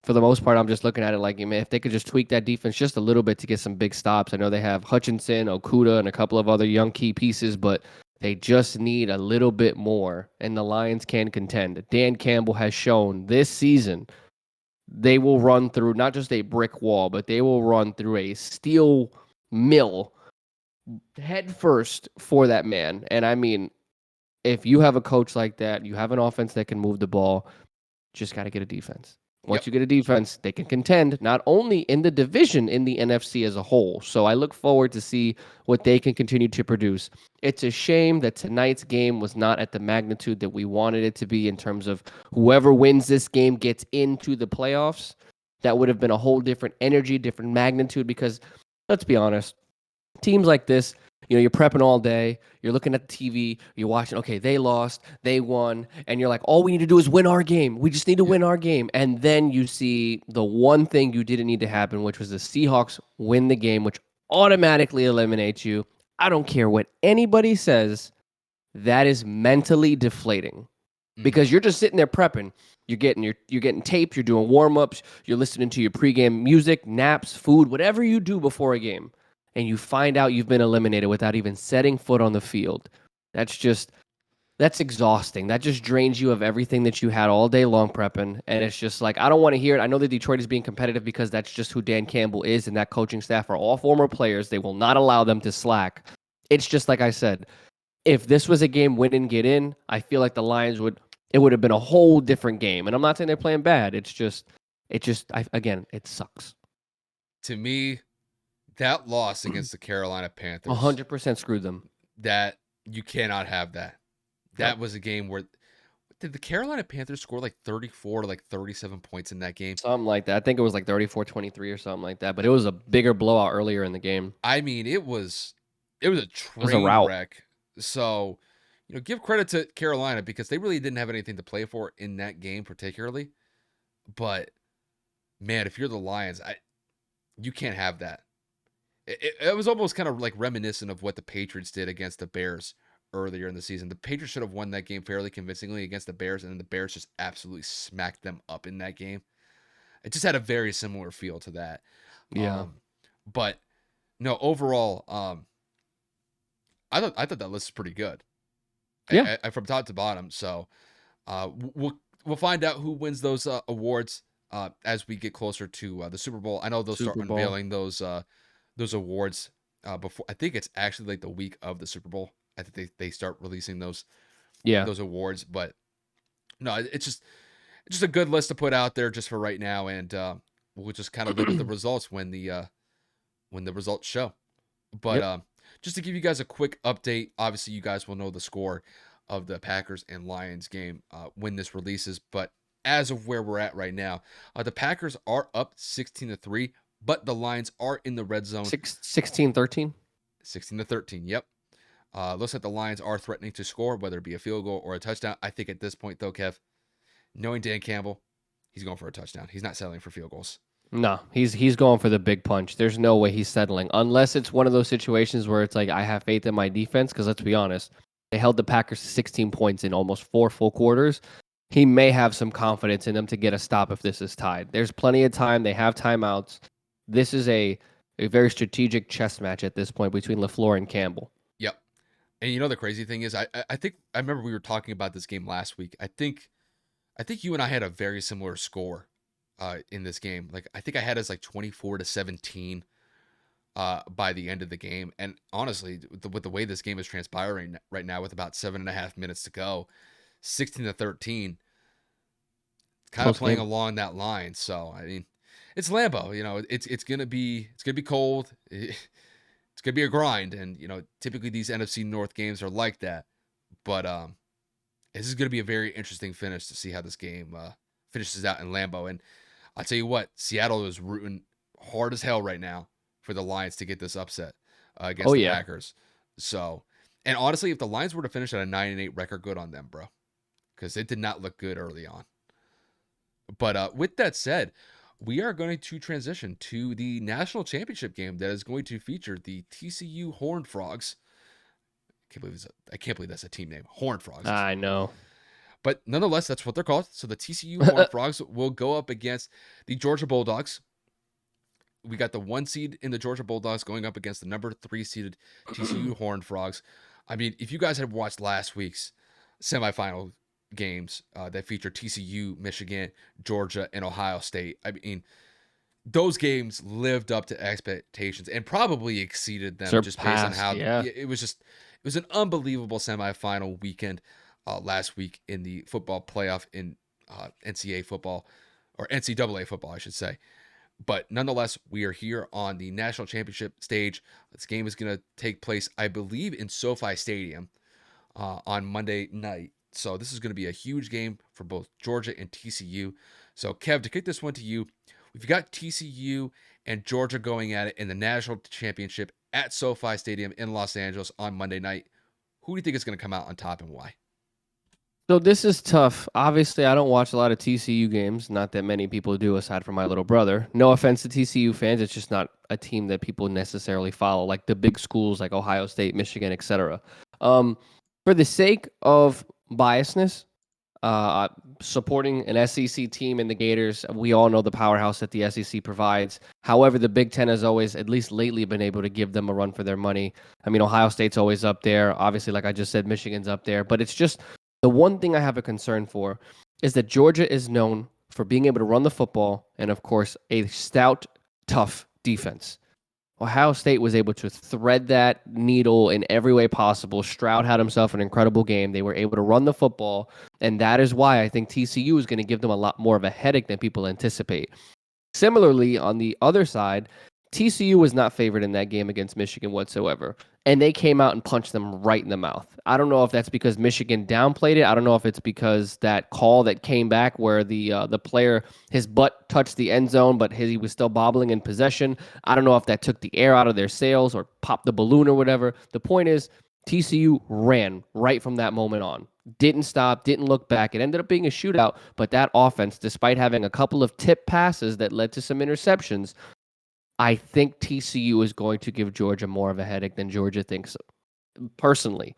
for the most part, I'm just looking at it like, man, if they could just tweak that defense just a little bit to get some big stops. I know they have Hutchinson, Okuda, and a couple of other young key pieces, but they just need a little bit more, and the Lions can contend. Dan Campbell has shown this season they will run through not just a brick wall, but they will run through a steel mill head first for that man. And I mean, if you have a coach like that, you have an offense that can move the ball, just got to get a defense. Once Yep. you get a defense, they can contend not only in the division, in the NFC as a whole. So I look forward to see what they can continue to produce. It's a shame that tonight's game was not at the magnitude that we wanted it to be in terms of whoever wins this game gets into the playoffs. That would have been a whole different energy, different magnitude because let's be honest, teams like this, you're prepping all day, you're looking at the TV, you're watching, okay, they lost, they won, and you're like, all we need to do is win our game. We just need to Yep. win our game. And then you see the one thing you didn't need to happen, which was the Seahawks win the game, which automatically eliminates you. I don't care what anybody says, that is mentally deflating Mhm. because you're just sitting there prepping. You're getting tapes, you're doing warm-ups, you're listening to your pregame music, naps, food, whatever you do before a game, and you find out you've been eliminated without even setting foot on the field. That's exhausting. That just drains you of everything that you had all day long prepping. And it's just like, I don't want to hear it. I know that Detroit is being competitive because that's just who Dan Campbell is, and that coaching staff are all former players. They will not allow them to slack. It's just like I said, if this was a game win and get in, I feel like the Lions would have been a whole different game. And I'm not saying they're playing bad. Again, it sucks. To me, that loss against the Carolina A Panthers, 100% screwed them. that you cannot have that. Yep. That was a game where did the Carolina Panthers score like 34 to like 37 points in that game? Something like that. I think it was like 34-23 or something like that. But it was a bigger blowout earlier in the game. I mean, it was a It was a train rout. wreck. So, give credit to Carolina because they really didn't have anything to play for in that game particularly. But man, if you're the Lions, you can't have that. It was almost kind of like reminiscent of what the Patriots did against the Bears earlier in the season. The Patriots should have won that game fairly convincingly against the Bears, and then the Bears just absolutely smacked them up in that game. It just had a very similar feel to that. Yeah. But no, overall, I thought that list is pretty good. Yeah. From top to bottom. So we'll find out who wins those awards as we get closer to the Super Bowl. I know they'll start Super Bowl. unveiling those awards before. I think it's actually like the week of the Super Bowl. I think they start releasing Yeah. those awards. But no, it's just a good list to put out there just for right now, and we'll just kind of live with the results when the results show. But Yep. just to give you guys a quick update, obviously you guys will know the score of the Packers and Lions game when this releases. But as of where we're at right now, the Packers are up 16-3, but the Lions are in the red zone 16-13. 16-13. Yep. Looks like the Lions are threatening to score, whether it be a field goal or a touchdown. I think at this point, though, Kev, knowing Dan Campbell, he's going for a touchdown. He's not settling for field goals. No, he's going for the big punch. There's no way he's settling unless it's one of those situations where it's like I have faith in my defense because let's be honest, they held the Packers to 16 points in almost 4 full quarters. He may have some confidence in them to get a stop if this is tied. There's plenty of time. They have timeouts. This is a very strategic chess match at this point between LaFleur and Campbell. Yep. And the crazy thing is, I think I remember we were talking about this game last week. I think you and I had a very similar score in this game. Like I think I had us like 24-17 by the end of the game. And honestly, with the way this game is transpiring right now, with about 7.5 minutes to go, 16-13, kind of Close playing game. along that line. So I mean, it's Lambeau. It's gonna be cold. It's gonna be a grind, and typically these NFC North games are like that. But this is gonna be a very interesting finish to see how this game finishes out in Lambeau. And I'll tell you what, Seattle is rooting hard as hell right now for the Lions to get this upset Oh against the yeah. Packers. So, and honestly, if the Lions were to finish at a 9-8 record, good on them, bro, because it did not look good early on. But with that said, we are going to transition to the national championship game that is going to feature the TCU Horned Frogs. I can't believe that's a team name, Horned Frogs. I know. But nonetheless, that's what they're called. So the TCU Horned Frogs will go up against the Georgia Bulldogs. We got the 1 seed in the Georgia Bulldogs going up against the number 3 seeded TCU Horned Frogs. I mean, if you guys had watched last week's semifinal games that featured TCU, Michigan, Georgia, and Ohio State, I mean, those games lived up to expectations and probably exceeded them just based on Surpassed, how yeah. it was an unbelievable semifinal weekend last week in the football playoff in NCAA football, or NCAA football, I should say. But nonetheless, we are here on the national championship stage. This game is going to take place, I believe, in SoFi Stadium on Monday night. So this is going to be a huge game for both Georgia and TCU. So Kev, to kick this one to you, we've got TCU and Georgia going at it in the national championship at SoFi Stadium in Los Angeles on Monday night. Who do you think is going to come out on top and why? So this is tough. Obviously, I don't watch a lot of TCU games. Not that many people do, aside from my little brother. No offense to TCU fans, it's just not a team that people necessarily follow, like the big schools like Ohio State, Michigan, etc. For the sake of biasness, uh, supporting an SEC team in the Gators, we all know the powerhouse that the SEC provides. However, the Big Ten has always, at least lately, been able to give them a run for their money. I mean, Ohio State's always up there. Obviously, like I just said, Michigan's up there. But it's just the one thing I have a concern for is that Georgia is known for being able to run the football and, of course, a stout, tough defense. Ohio State was able to thread that needle in every way possible. Stroud had himself an incredible game. They were able to run the football, and that is why I think TCU is going to give them a lot more of a headache than people anticipate. Similarly, on the other side, TCU was not favored in that game against Michigan whatsoever, and they came out and punched them right in the mouth. I don't know if that's because Michigan downplayed it. I don't know if it's because that call that came back where the player, his butt touched the end zone, but he was still bobbling in possession. I don't know if that took the air out of their sails or popped the balloon or whatever. The point is, TCU ran right from that moment on. Didn't stop, didn't look back. It ended up being a shootout, but that offense, despite having a couple of tip passes that led to some interceptions, I think TCU is going to give Georgia more of a headache than Georgia thinks. Personally,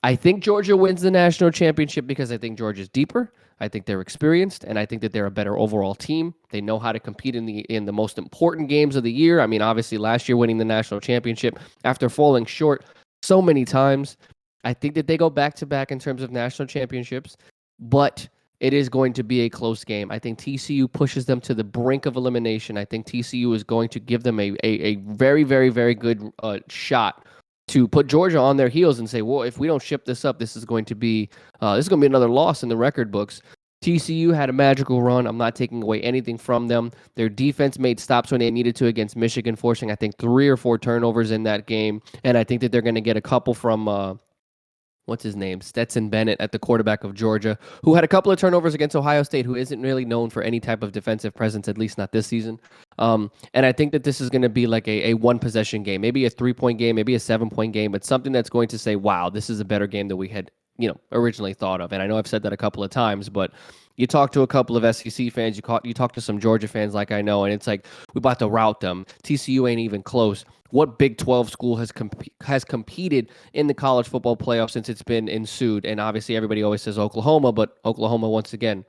I think Georgia wins the national championship because I think Georgia's deeper. I think they're experienced, and I think that they're a better overall team. They know how to compete in the most important games of the year. I mean, obviously, last year winning the national championship after falling short so many times. I think that they go back to back in terms of national championships, but it is going to be a close game. I think TCU pushes them to the brink of elimination. I think TCU is going to give them a very, very, very good shot to put Georgia on their heels and say, well, if we don't ship this up, this is going to be another loss in the record books. TCU had a magical run. I'm not taking away anything from them. Their defense made stops when they needed to against Michigan, forcing, I think, 3 or 4 turnovers in that game. And I think that they're going to get a couple from what's his name? Stetson Bennett at the quarterback of Georgia, who had a couple of turnovers against Ohio State, who isn't really known for any type of defensive presence, at least not this season. And I think that this is going to be like a one possession game, maybe a 3-point game, maybe a 7-point game, but something that's going to say, wow, this is a better game than we had, originally thought of. And I know I've said that a couple of times, but you talk to a couple of SEC fans, you talk to some Georgia fans like I know, and it's like, we're about to rout them. TCU ain't even close. What Big 12 school has competed in the college football playoff since it's been ensued? And obviously everybody always says Oklahoma, but Oklahoma, once again,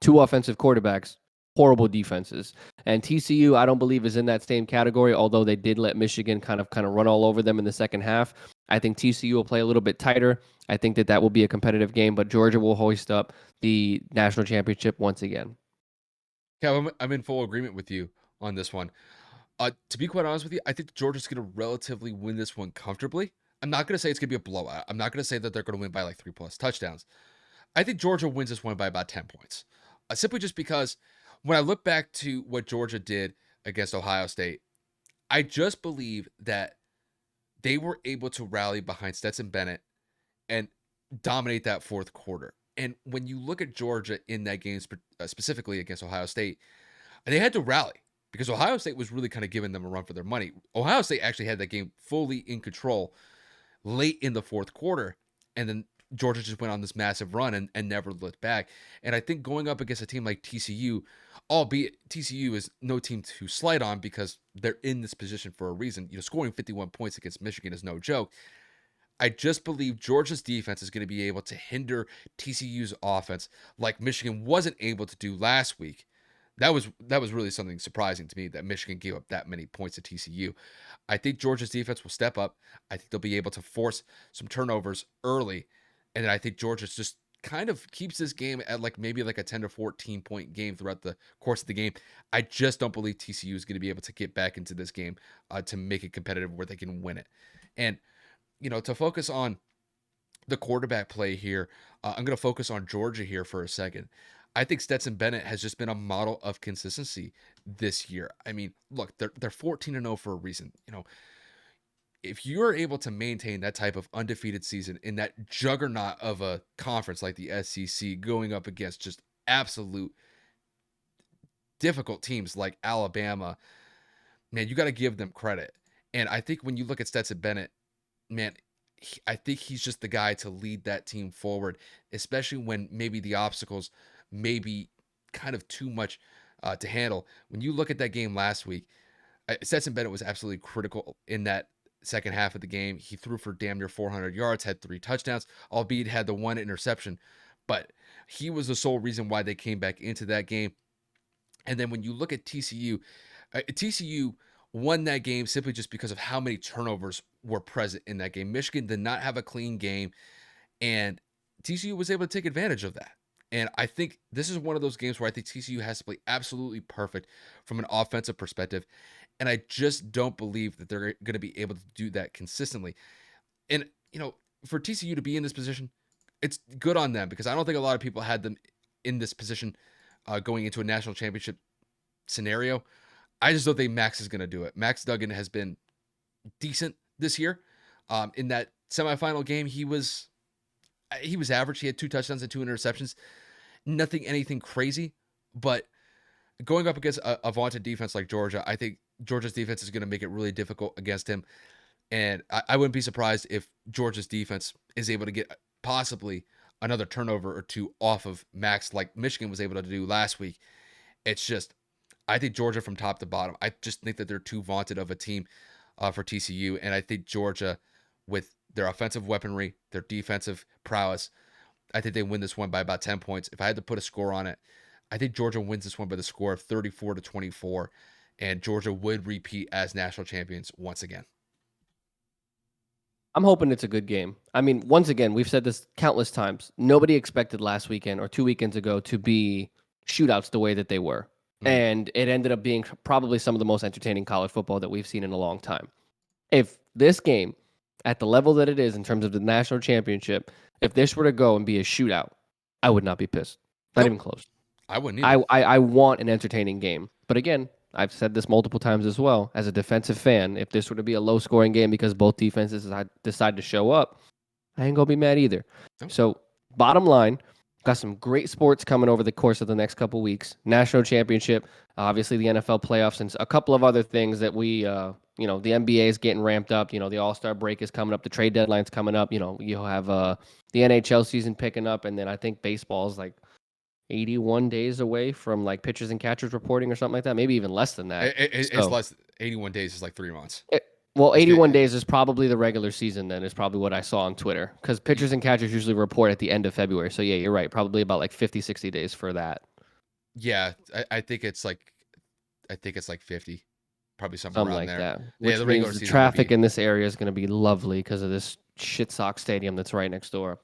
2 offensive quarterbacks, horrible defenses. And TCU, I don't believe, is in that same category, although they did let Michigan kind of run all over them in the second half. I think TCU will play a little bit tighter. I think that will be a competitive game, but Georgia will hoist up the national championship once again. Yeah, I'm in full agreement with you on this one. To be quite honest with you, I think Georgia's going to relatively win this one comfortably. I'm not going to say it's going to be a blowout. I'm not going to say that they're going to win by like 3+ touchdowns. I think Georgia wins this one by about 10 points. Simply just because when I look back to what Georgia did against Ohio State, I just believe that they were able to rally behind Stetson Bennett and dominate that fourth quarter. And when you look at Georgia in that game, specifically against Ohio State, they had to rally because Ohio State was really kind of giving them a run for their money. Ohio State actually had that game fully in control late in the fourth quarter. And then Georgia just went on this massive run and never looked back. And I think going up against a team like TCU, albeit TCU is no team to slight on because they're in this position for a reason. Scoring 51 points against Michigan is no joke. I just believe Georgia's defense is going to be able to hinder TCU's offense like Michigan wasn't able to do last week. That was really something surprising to me that Michigan gave up that many points to TCU. I think Georgia's defense will step up. I think they'll be able to force some turnovers early, and then I think Georgia just kind of keeps this game at maybe a 10 to 14 point game throughout the course of the game. I just don't believe TCU is going to be able to get back into this game to make it competitive where they can win it. And to focus on the quarterback play here, I'm going to focus on Georgia here for a second. I think Stetson Bennett has just been a model of consistency this year. I mean, look, they're 14-0 for a reason. If you're able to maintain that type of undefeated season in that juggernaut of a conference like the SEC, going up against just absolute difficult teams like Alabama, man, you got to give them credit. And I think when you look at Stetson Bennett, man, I think he's just the guy to lead that team forward, especially when maybe the obstacles may be kind of too much to handle. When you look at that game last week, Stetson Bennett was absolutely critical in that second half of the game. He threw for damn near 400 yards, had 3 touchdowns, albeit had the 1 interception, but he was the sole reason why they came back into that game. And then when you look at TCU won that game simply just because of how many turnovers were present in that game. Michigan did not have a clean game, and TCU was able to take advantage of that. And I think this is one of those games where I think TCU has to play absolutely perfect from an offensive perspective. And I just don't believe that they're going to be able to do that consistently. And, for TCU to be in this position, it's good on them because I don't think a lot of people had them in this position going into a national championship scenario. I just don't think Max is going to do it. Max Duggan has been decent this year. In that semifinal game, he was average. He had 2 touchdowns and 2 interceptions. Anything crazy. But going up against a vaunted defense like Georgia, I think Georgia's defense is going to make it really difficult against him. And I wouldn't be surprised if Georgia's defense is able to get possibly another turnover or 2 off of Max like Michigan was able to do last week. It's just, I think Georgia from top to bottom, I just think that they're too vaunted of a team for TCU. And I think Georgia, with their offensive weaponry, their defensive prowess, I think they win this one by about 10 points. If I had to put a score on it, I think Georgia wins this one by the score of 34-24, and Georgia would repeat as national champions once again. I'm hoping it's a good game. I mean, once again, we've said this countless times. Nobody expected last weekend or 2 weekends ago to be shootouts the way that they were. And it ended up being probably some of the most entertaining college football that we've seen in a long time. If this game, at the level that it is in terms of the national championship, if this were to go and be a shootout, I would not be pissed. Not even close. I wouldn't either. I want an entertaining game. But again, I've said this multiple times as well. As a defensive fan, if this were to be a low-scoring game because both defenses decide to show up, I ain't going to be mad either. Nope. So, bottom line, got some great sports coming over the course of the next couple weeks. National championship, obviously the NFL playoffs, and a couple of other things that we, the NBA is getting ramped up. The All-Star break is coming up. The trade deadline's coming up. You'll have the NHL season picking up, and then I think baseball is 81 days away from pitchers and catchers reporting or something like that. Maybe even less than that. It's less. 81 days is 3 months. 81 days is probably the regular season then, is probably what I saw on Twitter. Because pitchers and catchers usually report at the end of February. So, yeah, you're right. Probably about 50, 60 days for that. Yeah, I think it's 50. Probably something around like there. That. Which means the traffic in this area is going to be lovely because of this shit sock stadium that's right next door.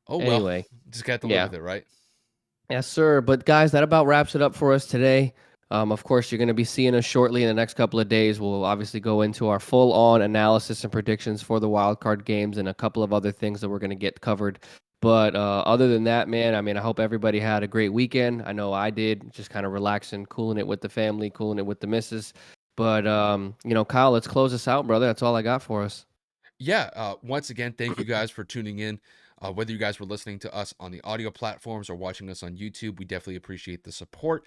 Oh, well. Anyway. Just got to live with it, right? Yes, sir. But, guys, that about wraps it up for us today. Of course, you're going to be seeing us shortly in the next couple of days. We'll obviously go into our full-on analysis and predictions for the wildcard games and a couple of other things that we're going to get covered. But other than that, man, I hope everybody had a great weekend. I know I did, just kind of relaxing, cooling it with the family, cooling it with the missus. But, Kyle, let's close this out, brother. That's all I got for us. Yeah, once again, thank you guys for tuning in. Whether you guys were listening to us on the audio platforms or watching us on YouTube, we definitely appreciate the support.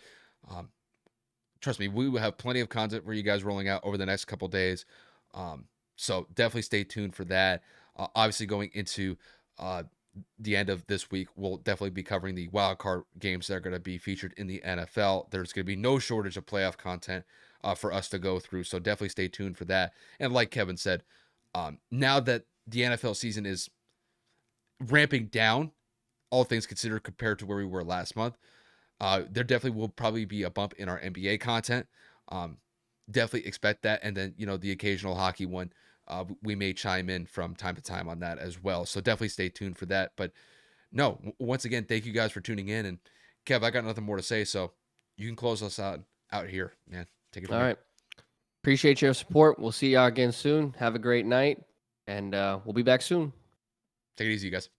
Trust me, we will have plenty of content for you guys rolling out over the next couple days. So definitely stay tuned for that. Obviously, going into uh, the end of this week, we'll definitely be covering the wild card games that are going to be featured in the NFL. There's going to be no shortage of playoff content for us to go through. So definitely stay tuned for that. And like Kevin said, now that the NFL season is ramping down, all things considered, compared to where we were last month, there definitely will probably be a bump in our NBA content. Um, Definitely expect that. And then, the occasional hockey one, we may chime in from time to time on that as well. So definitely stay tuned for that. But no, once again, thank you guys for tuning in. And Kev, I got nothing more to say. So you can close us out here, man. Take it from All here. right. Appreciate your support. We'll see y'all again soon. Have a great night, and we'll be back soon. Take it easy, you guys.